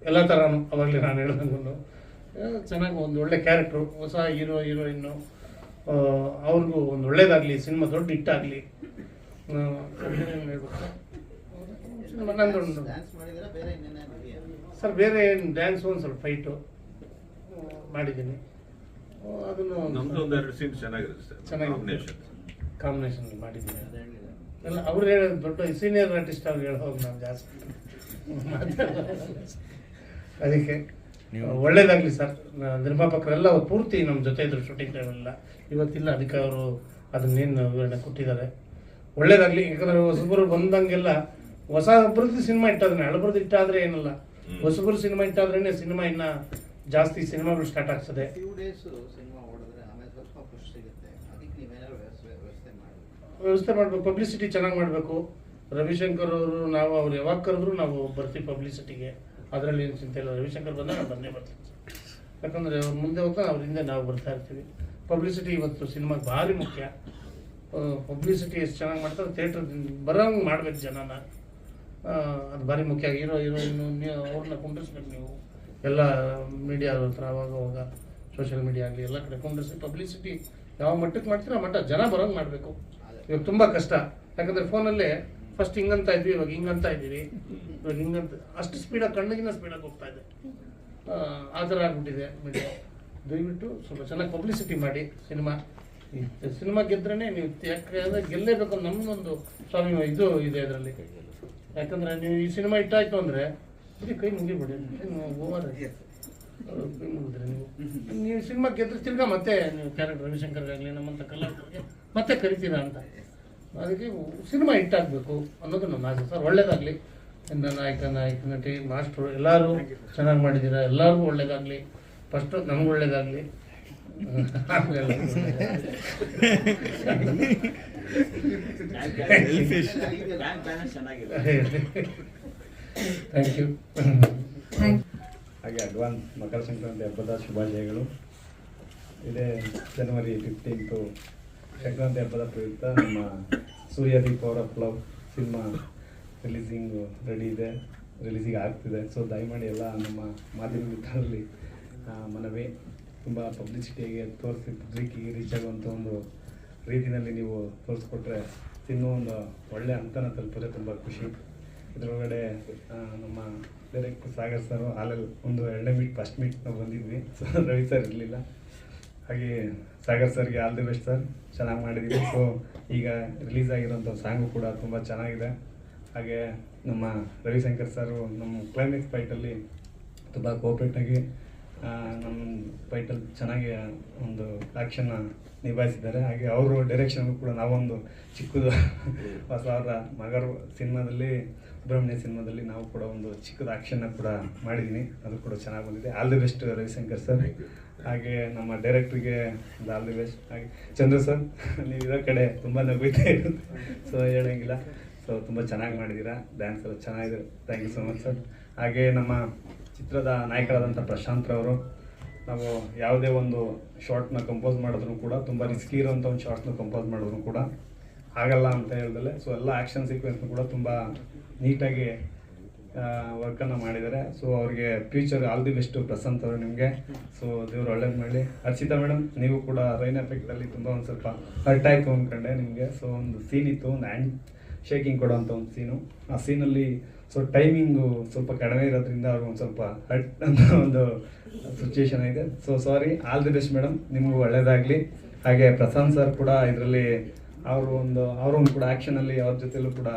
ಎಲ್ಲ ಥರನೂ. ಅವಾಗಲೇ ನಾನು ಹೇಳ್ದಂಗೂ ಚೆನ್ನಾಗಿ ಒಂದು ಒಳ್ಳೆ ಕ್ಯಾರೆಕ್ಟ್ರು, ಹೊಸ ಹೀರೋಯಿನ್ನು, ಅವ್ರಿಗೂ ಒಂದು ಒಳ್ಳೇದಾಗಲಿ, ಸಿನಿಮಾ ದೊಡ್ಡ ಹಿಟ್ಟಾಗಲಿ. ನಂದೊಂದು ಸರ್ ಬೇರೆ ಏನು ಡ್ಯಾನ್ಸು, ಒಂದು ಸ್ವಲ್ಪ ಫೈಟು ಮಾಡಿದ್ದೀನಿ. ಅದನ್ನು ಚೆನ್ನಾಗಿ ಕಾಂಬಿನೇಷನ್ ಮಾಡಿದ್ದೀನಿ ಎಲ್ಲ. ಅವ್ರು ಹೇಳೋದು ದೊಡ್ಡ ಸೀನಿಯರ್ ಆರ್ಟಿಸ್ಟ್ ಅವ್ರು ಹೇಳೋದು ನಾನು ಜಾಸ್ತಿ ಅದಕ್ಕೆ ಒಳ್ಳೇದಾಗಲಿ ಸರ್. ನಿರ್ಮಾಪಕರೆಲ್ಲ ಅವ್ರು ಪೂರ್ತಿ ನಮ್ಮ ಜೊತೆ ಇದ್ರು ಶೂಟಿಂಗ್ ಟೈಮೆಲ್ಲ. ಇವತ್ತಿಲ್ಲ, ಅದಕ್ಕೆ ಅವರು ಅದನ್ನೇನು ವಿವರಣೆ ಕೊಟ್ಟಿದ್ದಾರೆ. ಒಳ್ಳೇದಾಗಲಿ. ಯಾಕಂದರೆ ಹೊಸಬರು ಬಂದಂಗೆಲ್ಲ ಹೊಸಬ್ರದ್ದು ಸಿನಿಮಾ ಇಟ್ಟಾದ್ರೆ, ಹಳಬ್ರದ್ದು ಇಟ್ಟಾದರೆ ಏನಲ್ಲ, ಹೊಸಬರು ಸಿನಿಮಾ ಇಟ್ಟಾದ್ರೇ ಸಿನಿಮಾ ಇನ್ನೂ ಜಾಸ್ತಿ ಸಿನಿಮಾಗಳು ಸ್ಟಾರ್ಟ್ ಆಗ್ತದೆ. ವ್ಯವಸ್ಥೆ ಮಾಡಬೇಕು, ಪಬ್ಲಿಸಿಟಿ ಚೆನ್ನಾಗಿ ಮಾಡಬೇಕು. ರವಿಶಂಕರ್ ಅವರು, ನಾವು ಅವ್ರು ಯಾವಾಗ ಕರೆದ್ರು ನಾವು ಬರ್ತೀವಿ ಪಬ್ಲಿಸಿಟಿಗೆ, ಅದರಲ್ಲಿ ಏನು ಚಿಂತೆ ಇಲ್ಲ. ರವಿಶಂಕರ್ ಬಂದಾಗ ನಾವು ಬಂದೇ ಬರ್ತೀವಿ. ಯಾಕಂದರೆ ಅವ್ರು ಮುಂದೆ ಹೋಗ್ತಾ ಅವ್ರ ಹಿಂದೆ ನಾವು ಬರ್ತಾ ಇರ್ತೀವಿ. ಪಬ್ಲಿಸಿಟಿ ಇವತ್ತು ಸಿನಿಮಾಗೆ ಭಾರಿ ಮುಖ್ಯ. ಪಬ್ಲಿಸಿಟಿ ಎಷ್ಟು ಚೆನ್ನಾಗಿ ಮಾಡ್ತಾರೆ, ಥಿಯೇಟರ್ ಬರೋಂಗೆ ಮಾಡ್ಬೇಕು ಜನನ, ಅದು ಭಾರಿ ಮುಖ್ಯ. ಹೀರೋಯಿನ್ನು ಅವ್ರನ್ನ ಕುಂಡ್ರಿಸ್ಬೇಕು ನೀವು ಎಲ್ಲ ಮೀಡಿಯಾ ಹತ್ರ. ಅವಾಗ ಸೋಷಿಯಲ್ ಮೀಡಿಯಾ ಆಗಲಿ ಎಲ್ಲ ಕಡೆ ಕುಂಡ್ರಿಸಿ ಪಬ್ಲಿಸಿಟಿ ಯಾವ ಮಟ್ಟಕ್ಕೆ ಮಾಡ್ತೀರೋ ಆ ಮಟ್ಟ ಜನ ಬರೋಂಗೆ ಮಾಡಬೇಕು. ಇವಾಗ ತುಂಬ ಕಷ್ಟ. ಯಾಕಂದರೆ ಫೋನಲ್ಲೇ ಫಸ್ಟ್ ಹಿಂಗಂತ ಇದ್ವಿ, ಇವಾಗ ಹಿಂಗಂತ ಇದ್ದೀವಿ, ಇವಾಗ ಹಿಂಗಂತ ಅಷ್ಟು ಸ್ಪೀಡಾಗಿ, ಕಣ್ಣಿಗಿನ ಸ್ಪೀಡಾಗಿ ಹೋಗ್ತಾ ಇದೆ. ಆ ಥರ ಆಗ್ಬಿಟ್ಟಿದೆ ಮೀಡಿಯಾ. ದಯವಿಟ್ಟು ಸ್ವಲ್ಪ ಚೆನ್ನಾಗಿ ಪಬ್ಲಿಸಿಟಿ ಮಾಡಿ ಸಿನಿಮಾ ಗೆದ್ರೇ ನೀವು. ಯಾಕಂದರೆ ಗೆಲ್ಲೇಬೇಕು, ನಮ್ಮದೊಂದು ಸ್ವಾಮಿ ಇದು ಇದೆ ಅದರಲ್ಲಿ. ಯಾಕಂದರೆ ನೀವು ಈ ಸಿನಿಮಾ ಇಟ್ಟಾಯ್ತು ಅಂದರೆ ಬರೀ ಕೈ ಮುಗಿಬಿಡಿ, ಓವರ್ ಕೈ ಮುಗಿದ್ರೆ ನೀವು ಸಿನಿಮಾ ಗೆದ್ರೆ ತಿರ್ಗಾ ಮತ್ತೆ ನೀವು ಕ್ಯಾರೆಕ್ಟರ್ ರವಿಶಂಕರ್ಗಾಗಲಿ ನಮ್ಮಂಥ ಕಲಾವಿದರಿಗೆ ಮತ್ತೆ ಕರಿತೀರಾ ಅಂತ. ಅದಕ್ಕೆ ಸಿನಿಮಾ ಹಿಟ್ಟಾಗಬೇಕು ಅನ್ನೋದು ನಮ್ಮ ಆಸೆ ಸರ್. ಒಳ್ಳೇದಾಗಲಿ. ನಾಯಕ ನಟಿ ಮಾಸ್ಟ್ರು ಎಲ್ಲರೂ ಚೆನ್ನಾಗಿ ಮಾಡಿದ್ದೀರಾ, ಎಲ್ಲರಿಗೂ ಒಳ್ಳೇದಾಗಲಿ. ಫಸ್ಟು ನಮ್ಗೆ ಒಳ್ಳೇದಾಗಲಿ. Thank you. ಹಾಗೆ ಅಡ್ವಾನ್ಸ್ ಮಕರ ಸಂಕ್ರಾಂತಿ ಹಬ್ಬದ ಶುಭಾಶಯಗಳು. ಇದೇ ಜನವರಿ 15 ಸಂಕ್ರಾಂತಿ ಹಬ್ಬದ ಪ್ರಯುಕ್ತ ನಮ್ಮ Suryadeep power of love cinema releasing ready ಇದೆ, ರಿಲೀಸಿಂಗ್ ಆಗ್ತಿದೆ. ಸೊ ದಯಮಾಡಿ ಎಲ್ಲ ನಮ್ಮ ಮಾಧ್ಯಮ ಮಿತ್ರರಲ್ಲಿ ಮನವಿ, ತುಂಬ ಪಬ್ಲಿಸಿಟಿಗೆ ತೋರಿಸಿ ಪಬ್ಲಿಕ್ಕಿಗೆ ರೀಚ್ ಆಗುವಂಥ ಒಂದು ರೀತಿಯಲ್ಲಿ ನೀವು ತೋರಿಸ್ಕೊಟ್ರೆ ಇನ್ನೂ ಒಂದು ಒಳ್ಳೆ ಹಂತನ ತಲುಪಿದ್ರೆ ತುಂಬ ಖುಷಿ. ಇದರೊಳಗಡೆ ನಮ್ಮ ಡೈರೆಕ್ಟರ್ ಸಾಗರ್ ಸರ್ ಹಾಲಲ್ಲಿ ಒಂದು 2ನೇ ಮೀಟ್, ಫಸ್ಟ್ ಮೀಟ್ ನಾವು ಬಂದಿದ್ವಿ. ಸೊ ರವಿ ಸರ್ ಇರಲಿಲ್ಲ. ಹಾಗೆ ಸಾಗರ್ ಸರ್ಗೆ ಆಲ್ ದಿ ಬೆಸ್ಟ್ ಸರ್, ಚೆನ್ನಾಗಿ ಮಾಡಿದ್ದೀವಿ. ಸೊ ಈಗ ರಿಲೀಸ್ ಆಗಿರೋಂಥ ಸಾಂಗು ಕೂಡ ತುಂಬ ಚೆನ್ನಾಗಿದೆ. ಹಾಗೆ ನಮ್ಮ ರವಿಶಂಕರ್ ಸರು ನಮ್ಮ ಕ್ಲೈಮ್ಯಾಕ್ಸ್ ಫೈಟಲ್ಲಿ ತುಂಬ ಕೋಆಪ್ರೇಟಾಗಿ ನಮ್ಮ ಫೈಟಲ್ಲಿ ಚೆನ್ನಾಗಿ ಒಂದು ಆ್ಯಕ್ಷನ್ನ ನಿಭಾಯಿಸಿದ್ದಾರೆ. ಹಾಗೆ ಅವರು ಡೈರೆಕ್ಷನ್ಗೂ ಕೂಡ ನಾವೊಂದು ಚಿಕ್ಕದು ಹೊಸ ಅವರ ಮಗರು ಸಿನಿಮಾದಲ್ಲಿ, ಸುಬ್ರಹ್ಮಣ್ಯ ಸಿನಿಮಾದಲ್ಲಿ ನಾವು ಕೂಡ ಒಂದು ಚಿಕ್ಕದು ಆ್ಯಕ್ಷನ್ನ ಕೂಡ ಮಾಡಿದ್ದೀನಿ, ಅದು ಕೂಡ ಚೆನ್ನಾಗಿ ಬಂದಿದೆ. All the best Ravishankar sir. ಹಾಗೆ ನಮ್ಮ ಡೈರೆಕ್ಟ್ರಿಗೆ ಒಂದು ಆಲ್ ದಿ ಬೆಸ್ಟ್. ಹಾಗೆ ಚಂದ್ರ ಸರ್, ನೀವು ಇರೋ ಕಡೆ ತುಂಬ ನಗುತ್ತಾ ಇರುತ್ತೆ, ಸೊ ಹೇಳೋಂಗಿಲ್ಲ. ಸೊ ತುಂಬ ಚೆನ್ನಾಗಿ ಮಾಡಿದ್ದೀರಾ, ಡ್ಯಾನ್ಸ್ ಎಲ್ಲ ಚೆನ್ನಾಗಿದೆ. Thank you so much sir. ಹಾಗೆ ನಮ್ಮ ಚಿತ್ರದ ನಾಯಕರಾದಂಥ ಪ್ರಶಾಂತ್ ರವರು, ನಾವು ಯಾವುದೇ ಒಂದು ಶಾರ್ಟ್ನ ಕಂಪೋಸ್ ಮಾಡಿದ್ರು ಕೂಡ ತುಂಬ ರಿಸ್ಕಿ ಇರೋಂಥ ಒಂದು ಶಾರ್ಟ್ಸ್ನ ಕಂಪೋಸ್ ಮಾಡಿದ್ರು ಕೂಡ ಆಗಲ್ಲ ಅಂತ ಹೇಳ್ದಲೆ. ಸೊ ಎಲ್ಲ ಆ್ಯಕ್ಷನ್ ಸೀಕ್ವೆನ್ಸ್ನು ಕೂಡ ತುಂಬ ನೀಟಾಗಿ ವರ್ಕನ್ನು ಮಾಡಿದ್ದಾರೆ. ಸೊ ಅವ್ರಿಗೆ future all the best Prashanth ಅವರು ನಿಮಗೆ. ಸೊ ದೇವ್ರು ಒಳ್ಳೇದು ಮಾಡಲಿ. ಹರ್ಷಿತಾ ಮೇಡಮ್, ನೀವು ಕೂಡ ರೈನ್ ಎಫೆಕ್ಟಲ್ಲಿ ತುಂಬ ಒಂದು ಸ್ವಲ್ಪ ಹರ್ಟ್ ಆಯಿತು ಅಂದ್ಕೊಂಡೆ ನಿಮಗೆ. ಸೊ ಒಂದು ಸೀನ್ ಇತ್ತು, ಒಂದು ಹ್ಯಾಂಡ್ ಶೇಕಿಂಗ್ ಕೊಡೋಂಥ ಒಂದು ಸೀನು. ಆ ಸೀನಲ್ಲಿ ಸೊ ಟೈಮಿಂಗು ಸ್ವಲ್ಪ ಕಡಿಮೆ ಇರೋದ್ರಿಂದ ಅವ್ರಿಗೆ ಒಂದು ಸ್ವಲ್ಪ ಹರ್ಟ್ ಅಂತ ಒಂದು ಸಿಚುವೇಶನ್ ಇದೆ. So sorry, all the best madam, ನಿಮಗೂ ಒಳ್ಳೇದಾಗಲಿ. ಹಾಗೆ ಪ್ರಶಾಂತ್ ಸರ್ ಕೂಡ ಇದರಲ್ಲಿ ಅವರು ಕೂಡ ಆ್ಯಕ್ಷನಲ್ಲಿ ಅವ್ರ ಜೊತೆಲೂ ಕೂಡ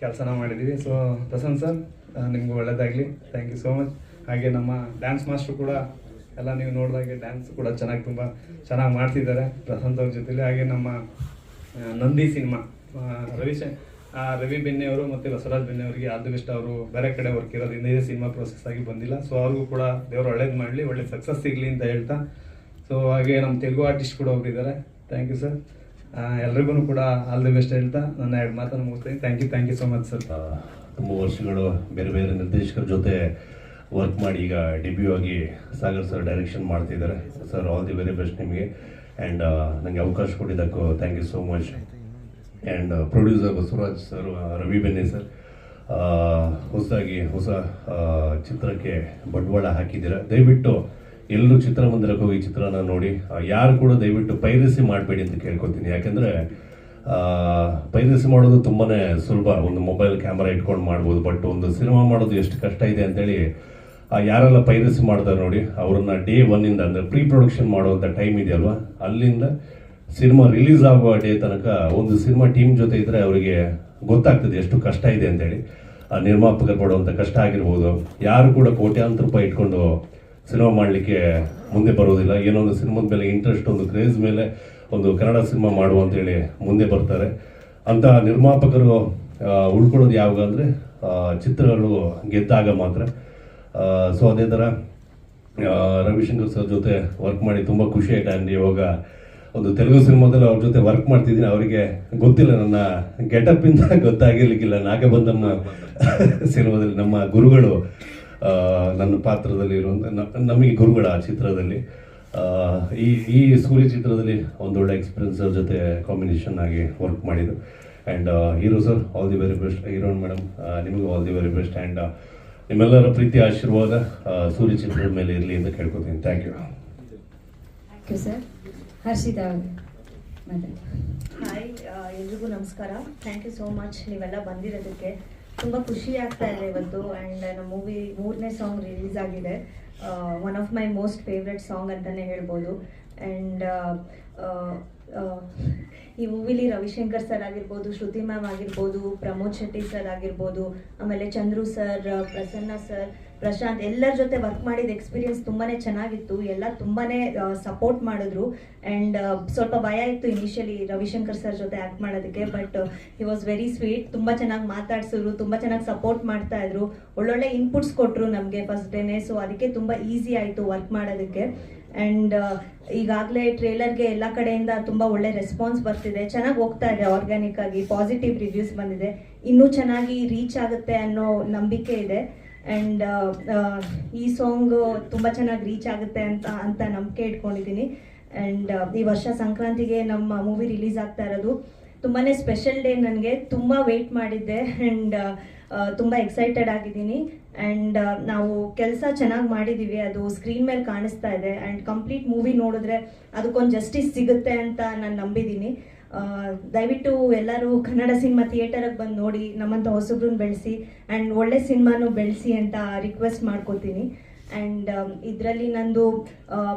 ಕೆಲಸನ ಮಾಡಿದ್ದೀವಿ. ಸೊ ಪ್ರಶಾಂತ್ ಸರ್, ನಿಮಗೂ ಒಳ್ಳೇದಾಗಲಿ. Thank you so much. ಹಾಗೆ ನಮ್ಮ ಡ್ಯಾನ್ಸ್ ಮಾಸ್ಟ್ರು ಕೂಡ ಎಲ್ಲ ನೀವು ನೋಡಿದಾಗೆ ಡ್ಯಾನ್ಸ್ ಕೂಡ ತುಂಬ ಚೆನ್ನಾಗಿ ಮಾಡ್ತಿದ್ದಾರೆ ಪ್ರಶಾಂತ್ ಅವ್ರ ಜೊತೆಲಿ. ಹಾಗೆ ನಮ್ಮ ನಂದಿ ಸಿನಿಮಾ ರವಿ ಬೆನ್ನೆ ಅವರು ಮತ್ತು ಬಸವರಾಜ್ ಬೆನ್ನೆ ಅವರಿಗೆ ಆಲ್ ದಿ ಬೆಸ್ಟ್. ಅವರು ಬೇರೆ ಕಡೆ ವರ್ಕ್ ಇರೋದ್ರಿಂದ ಇದೇ ಸಿನಿಮಾ ಪ್ರೊಸೆಸ್ ಆಗಿ ಬಂದಿಲ್ಲ. ಸೊ ಅವ್ರಿಗೂ ಕೂಡ ದೇವರು ಒಳ್ಳೇದು ಮಾಡಲಿ, ಒಳ್ಳೆ ಸಕ್ಸಸ್ ಸಿಗಲಿ ಅಂತ ಹೇಳ್ತಾ. ಸೊ ಹಾಗೆ ನಮ್ಮ ತೆಲುಗು ಆರ್ಟಿಸ್ಟ್ ಕೂಡ ಒಬ್ಬರಿದ್ದಾರೆ. Thank you sir. ಎಲ್ರಿಗೂ ಕೂಡ ಆಲ್ ದಿ ಬೆಸ್ಟ್ ಹೇಳ್ತಾ ನನ್ನ 2 ಮಾತನ್ನು ಮುಗಿಸ್ತೀನಿ. Thank you so much sir. ತುಂಬ ವರ್ಷಗಳು ಬೇರೆ ಬೇರೆ ನಿರ್ದೇಶಕರ ಜೊತೆ ವರ್ಕ್ ಮಾಡಿ ಈಗ ಡೆಬ್ಯೂ ಆಗಿ ಸಾಗರ್ ಸರ್ ಡೈರೆಕ್ಷನ್ ಮಾಡ್ತಿದ್ದಾರೆ. Sir, all the very best ನಿಮಗೆ. ಆ್ಯಂಡ್ ನನಗೆ ಅವಕಾಶ ಕೊಟ್ಟಿದ್ದಕ್ಕೂ thank you so much. And producer Basavaraj sir, Ravi Benni sir, ಹೊಸ ಚಿತ್ರಕ್ಕೆ ಬಂಡವಾಳ ಹಾಕಿದ್ದೀರಾ. ದಯವಿಟ್ಟು ಎಲ್ಲರೂ ಚಿತ್ರಮಂದಿರಕ್ಕೆ ಹೋಗಿ ಚಿತ್ರನ ನೋಡಿ. ಯಾರು ಕೂಡ ದಯವಿಟ್ಟು ಪೈರಸಿ ಮಾಡಬೇಡಿ ಅಂತ ಕೇಳ್ಕೊತೀನಿ. ಯಾಕೆಂದರೆ ಪೈರಸಿ ಮಾಡೋದು ತುಂಬಾ ಸುಲಭ, ಒಂದು ಮೊಬೈಲ್ ಕ್ಯಾಮ್ರಾ ಇಟ್ಕೊಂಡು ಮಾಡ್ಬೋದು. ಬಟ್ ಒಂದು ಸಿನಿಮಾ ಮಾಡೋದು ಎಷ್ಟು ಕಷ್ಟ ಇದೆ ಅಂತೇಳಿ ಯಾರೆಲ್ಲ ಪೈರಸಿ ಮಾಡ್ತಾರೆ ನೋಡಿ, ಅವರನ್ನು ಡೇ 1 ಅಂದರೆ ಪ್ರೀ ಪ್ರೊಡಕ್ಷನ್ ಮಾಡುವಂಥ ಟೈಮ್ ಇದೆಯಲ್ವಾ, ಅಲ್ಲಿಂದ ಸಿನಿಮಾ ರಿಲೀಸ್ ಆಗುವ ಡೇ ತನಕ ಒಂದು ಸಿನಿಮಾ ಟೀಮ್ ಜೊತೆ ಇದ್ದರೆ ಅವರಿಗೆ ಗೊತ್ತಾಗ್ತದೆ ಎಷ್ಟು ಕಷ್ಟ ಇದೆ ಅಂತೇಳಿ. ನಿರ್ಮಾಪಕರು ಪಡುವಂಥ ಕಷ್ಟ ಆಗಿರ್ಬೋದು. ಯಾರು ಕೂಡ ಕೋಟ್ಯಾಂತರ ರೂಪಾಯಿ ಇಟ್ಕೊಂಡು ಸಿನಿಮಾ ಮಾಡಲಿಕ್ಕೆ ಮುಂದೆ ಬರೋದಿಲ್ಲ. ಏನೋ ಒಂದು ಸಿನಿಮಾದ ಮೇಲೆ ಇಂಟ್ರೆಸ್ಟ್, ಒಂದು ಕ್ರೇಜ್ ಮೇಲೆ ಒಂದು ಕನ್ನಡ ಸಿನಿಮಾ ಮಾಡುವ ಅಂತೇಳಿ ಮುಂದೆ ಬರ್ತಾರೆ. ಅಂಥ ನಿರ್ಮಾಪಕರು ಉಳ್ಕೊಳ್ಳೋದು ಯಾವಾಗ ಅಂದರೆ ಚಿತ್ರಗಳು ಗೆದ್ದಾಗ ಮಾತ್ರ. ಸೊ ಅದೇ ಥರ ರವಿಶಂಕರ್ ಸರ್ ಜೊತೆ ವರ್ಕ್ ಮಾಡಿ ತುಂಬ ಖುಷಿ ಆಯ್ತು. ಆ್ಯಂಡ್ ಇವಾಗ ಒಂದು ತೆಲುಗು ಸಿನಿಮಾದಲ್ಲಿ ಅವ್ರ ಜೊತೆ ವರ್ಕ್ ಮಾಡ್ತಿದ್ದೀನಿ. ಅವರಿಗೆ ಗೊತ್ತಿಲ್ಲ, ನನ್ನ ಗೆಟಪ್ಪಿಂದ ಗೊತ್ತಾಗಿರ್ಲಿಕ್ಕಿಲ್ಲ. ನಾಗಬಂಧಮ್ಮ ಸಿನಿಮಾದಲ್ಲಿ ನಮ್ಮ ಗುರುಗಳು ನನ್ನ ಪಾತ್ರದಲ್ಲಿ ನಮಗೆ ಗುರುಗಳ ಆ ಚಿತ್ರದಲ್ಲಿ ಈ ಸೂರ್ಯ ಚಿತ್ರದಲ್ಲಿ ಒಂದೊಳ್ಳೆ ಎಕ್ಸ್ಪೀರಿಯನ್ಸ್ ಅವ್ರ ಜೊತೆ ಕಾಂಬಿನೇಷನ್ ಆಗಿ ವರ್ಕ್ ಮಾಡಿದ್ದು. And hero sir, all the very best. Heroine madam, ನಿಮಗೂ all the very best. And ನಿಮ್ಮೆಲ್ಲರ ಪ್ರೀತಿ ಆಶೀರ್ವಾದ ಸೂರ್ಯ ಚಿತ್ರದ ಮೇಲೆ ಇರಲಿ ಅಂತ ಕೇಳ್ಕೊತೀನಿ. Thank you. Thank you sir. Harshita ಅವರು ಮಾತಾಡಿ. ಹಾಯ್, ಎಲ್ರಿಗೂ ನಮಸ್ಕಾರ. ಥ್ಯಾಂಕ್ ಯು ಸೋ ಮಚ್ ನೀವೆಲ್ಲ ಬಂದಿರೋದಕ್ಕೆ. ತುಂಬ ಖುಷಿ ಆಗ್ತಾ ಇದೆ ಇವತ್ತು. ಆ್ಯಂಡ್ ನಮ್ಮ ಮೂವಿ 3ನೇ ಸಾಂಗ್ ರಿಲೀಸ್ ಆಗಿದೆ. One of my most favourite song ಅಂತಲೇ ಹೇಳ್ಬೋದು. ಆ್ಯಂಡ್ ಈ ಮೂವಿಲಿ ರವಿಶಂಕರ್ ಸರ್ ಆಗಿರ್ಬೋದು, ಶ್ರುತಿ ಮ್ಯಾಮ್ ಆಗಿರ್ಬೋದು, ಪ್ರಮೋದ್ ಶೆಟ್ಟಿ ಸರ್ ಆಗಿರ್ಬೋದು, ಆಮೇಲೆ ಚಂದ್ರು ಸರ್, ಪ್ರಸನ್ನ ಸರ್, ಪ್ರಶಾಂತ್, ಎಲ್ಲರ ಜೊತೆ ವರ್ಕ್ ಮಾಡಿದ ಎಕ್ಸ್ಪೀರಿಯನ್ಸ್ ತುಂಬಾ ಚೆನ್ನಾಗಿತ್ತು. ಎಲ್ಲ ತುಂಬಾ ಸಪೋರ್ಟ್ ಮಾಡಿದ್ರು. ಆ್ಯಂಡ್ ಸ್ವಲ್ಪ ಭಯ ಇತ್ತು ಇನಿಷಿಯಲಿ ರವಿಶಂಕರ್ ಸರ್ ಜೊತೆ ಆ್ಯಕ್ಟ್ ಮಾಡೋದಕ್ಕೆ. But he was very sweet. ತುಂಬ ಚೆನ್ನಾಗಿ ಮಾತಾಡ್ಸಿದ್ರು, ತುಂಬ ಚೆನ್ನಾಗಿ ಸಪೋರ್ಟ್ ಮಾಡ್ತಾ ಇದ್ರು, ಒಳ್ಳೊಳ್ಳೆ ಇನ್ಪುಟ್ಸ್ ಕೊಟ್ಟರು ನಮಗೆ ಫಸ್ಟ್ ಡೇನೇ. ಸೊ ಅದಕ್ಕೆ ತುಂಬ ಈಸಿ ಆಯಿತು ವರ್ಕ್ ಮಾಡೋದಕ್ಕೆ. ಆ್ಯಂಡ್ ಈಗಾಗಲೇ ಟ್ರೇಲರ್ಗೆ ಎಲ್ಲ ಕಡೆಯಿಂದ ತುಂಬ ಒಳ್ಳೆ ರೆಸ್ಪಾನ್ಸ್ ಬರ್ತಿದೆ. ಚೆನ್ನಾಗಿ ಹೋಗ್ತಾ ಇದೆ, ಆರ್ಗ್ಯಾನಿಕ್ ಆಗಿ ಪಾಸಿಟಿವ್ ರಿವ್ಯೂಸ್ ಬಂದಿದೆ. ಇನ್ನೂ ಚೆನ್ನಾಗಿ ರೀಚ್ ಆಗುತ್ತೆ ಅನ್ನೋ ನಂಬಿಕೆ ಇದೆ. ಆ್ಯಂಡ್ ಈ ಸಾಂಗ್ ತುಂಬ ಚೆನ್ನಾಗಿ ರೀಚ್ ಆಗುತ್ತೆ ಅಂತ ನಂಬಿಕೆ ಇಟ್ಕೊಂಡಿದ್ದೀನಿ. ಆ್ಯಂಡ್ ಈ ವರ್ಷ ಸಂಕ್ರಾಂತಿಗೆ ನಮ್ಮ ಮೂವಿ ರಿಲೀಸ್ ಆಗ್ತಾ ಇರೋದು ತುಂಬಾ ಸ್ಪೆಷಲ್ ಡೇ. ನನಗೆ ತುಂಬ ವೆಯ್ಟ್ ಮಾಡಿದ್ದೆ. ಆ್ಯಂಡ್ ತುಂಬ ಎಕ್ಸೈಟೆಡ್ ಆಗಿದ್ದೀನಿ. ಆ್ಯಂಡ್ ನಾವು ಕೆಲಸ ಚೆನ್ನಾಗಿ ಮಾಡಿದ್ದೀವಿ, ಅದು ಸ್ಕ್ರೀನ್ ಮೇಲೆ ಕಾಣಿಸ್ತಾ ಇದೆ. ಆ್ಯಂಡ್ ಕಂಪ್ಲೀಟ್ ಮೂವಿ ನೋಡಿದ್ರೆ ಅದಕ್ಕೊಂದು ಜಸ್ಟಿಸ್ ಸಿಗುತ್ತೆ ಅಂತ ನಾನು ನಂಬಿದ್ದೀನಿ. ದಯವಿಟ್ಟು ಎಲ್ಲರೂ ಕನ್ನಡ ಸಿನಿಮಾ ಥಿಯೇಟರಿಗೆ ಬಂದು ನೋಡಿ, ನಮ್ಮಂಥ ಹೊಸಬ್ರನ್ನ ಬೆಳೆಸಿ ಆ್ಯಂಡ್ ಒಳ್ಳೆ ಸಿನಿಮಾನು ಬೆಳೆಸಿ ಅಂತ ರಿಕ್ವೆಸ್ಟ್ ಮಾಡ್ಕೋತೀನಿ. ಆ್ಯಂಡ್ ಇದರಲ್ಲಿ ನಂದು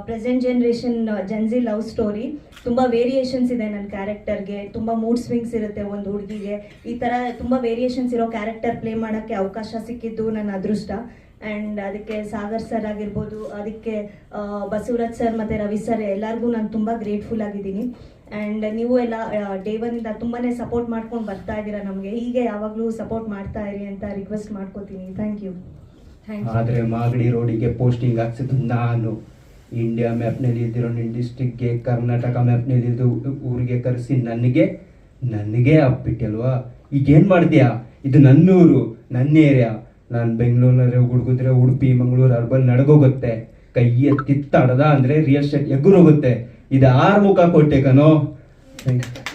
ಪ್ರೆಸೆಂಟ್ ಜನ್ರೇಷನ್ ಜನ್ಸಿ ಲವ್ ಸ್ಟೋರಿ. ತುಂಬ ವೇರಿಯೇಷನ್ಸ್ ಇದೆ ನನ್ನ ಕ್ಯಾರೆಕ್ಟರ್ಗೆ. ತುಂಬ ಮೂಡ್ ಸ್ವಿಂಗ್ಸ್ ಇರುತ್ತೆ ಒಂದು ಹುಡುಗಿಗೆ. ಈ ಥರ ತುಂಬ ವೇರಿಯೇಷನ್ಸ್ ಇರೋ ಕ್ಯಾರೆಕ್ಟರ್ ಪ್ಲೇ ಮಾಡೋಕ್ಕೆ ಅವಕಾಶ ಸಿಕ್ಕಿದ್ದು ನನ್ನ ಅದೃಷ್ಟ. ಆ್ಯಂಡ್ ಅದಕ್ಕೆ ಸಾಗರ್ ಸರ್ ಆಗಿರ್ಬೋದು, ಅದಕ್ಕೆ ಬಸವರಾಜ್ ಸರ್ ಮತ್ತು ರವಿ ಸರ್, ಎಲ್ಲರಿಗೂ ನಾನು ತುಂಬ ಗ್ರೇಟ್ಫುಲ್ ಆಗಿದ್ದೀನಿ. ಆ್ಯಂಡ್ ನೀವು ಎಲ್ಲ ಡೇ 1ಇಂದ ತುಂಬಾ ಸಪೋರ್ಟ್ ಮಾಡ್ಕೊಂಡು ಬರ್ತಾ ಇದ್ದೀರಾ ನಮಗೆ. ಹೀಗೆ ಯಾವಾಗಲೂ ಸಪೋರ್ಟ್ ಮಾಡ್ತಾ ಇರಿ ಅಂತ ರಿಕ್ವೆಸ್ಟ್ ಮಾಡ್ಕೋತೀನಿ. Thank you. ಆದರೆ ಮಾಗಡಿ ರೋಡಿಗೆ ಪೋಸ್ಟಿಂಗ್ ಹಾಕ್ಸಿದ್ದು ನಾನು. ಇಂಡಿಯಾ ಮ್ಯಾಪ್ನಲ್ಲಿ ಇದ್ದಿರೋ ನಿನ್ನ ಡಿಸ್ಟಿಕ್ಗೆ, ಕರ್ನಾಟಕ ಮ್ಯಾಪ್ನಲ್ಲಿ ಇದ್ದು ಊರಿಗೆ ಕರೆಸಿ ನನಗೆ ಹಾಕ್ಬಿಟ್ಟಲ್ವಾ. ಈಗೇನು ಮಾಡ್ತೀಯಾ? ಇದು ನನ್ನೂರು, ನನ್ನ ಏರಿಯಾ. ನಾನು ಬೆಂಗಳೂರಿನಲ್ಲಿ ಹುಡುಗಿದ್ರೆ ಉಡುಪಿ, ಮಂಗಳೂರು, ಅರ್ಬನ್ ನಡಗೋಗುತ್ತೆ. ಕೈ ಎತ್ತಿ ತಡದ ಅಂದರೆ ರಿಯಲ್ ಎಸ್ಟೇಟ್ ಎಗುರೋಗುತ್ತೆ. ಇದು 6 ಮುಖ ಕೊಟ್ಟೆ ಕಣೋ. Thank you.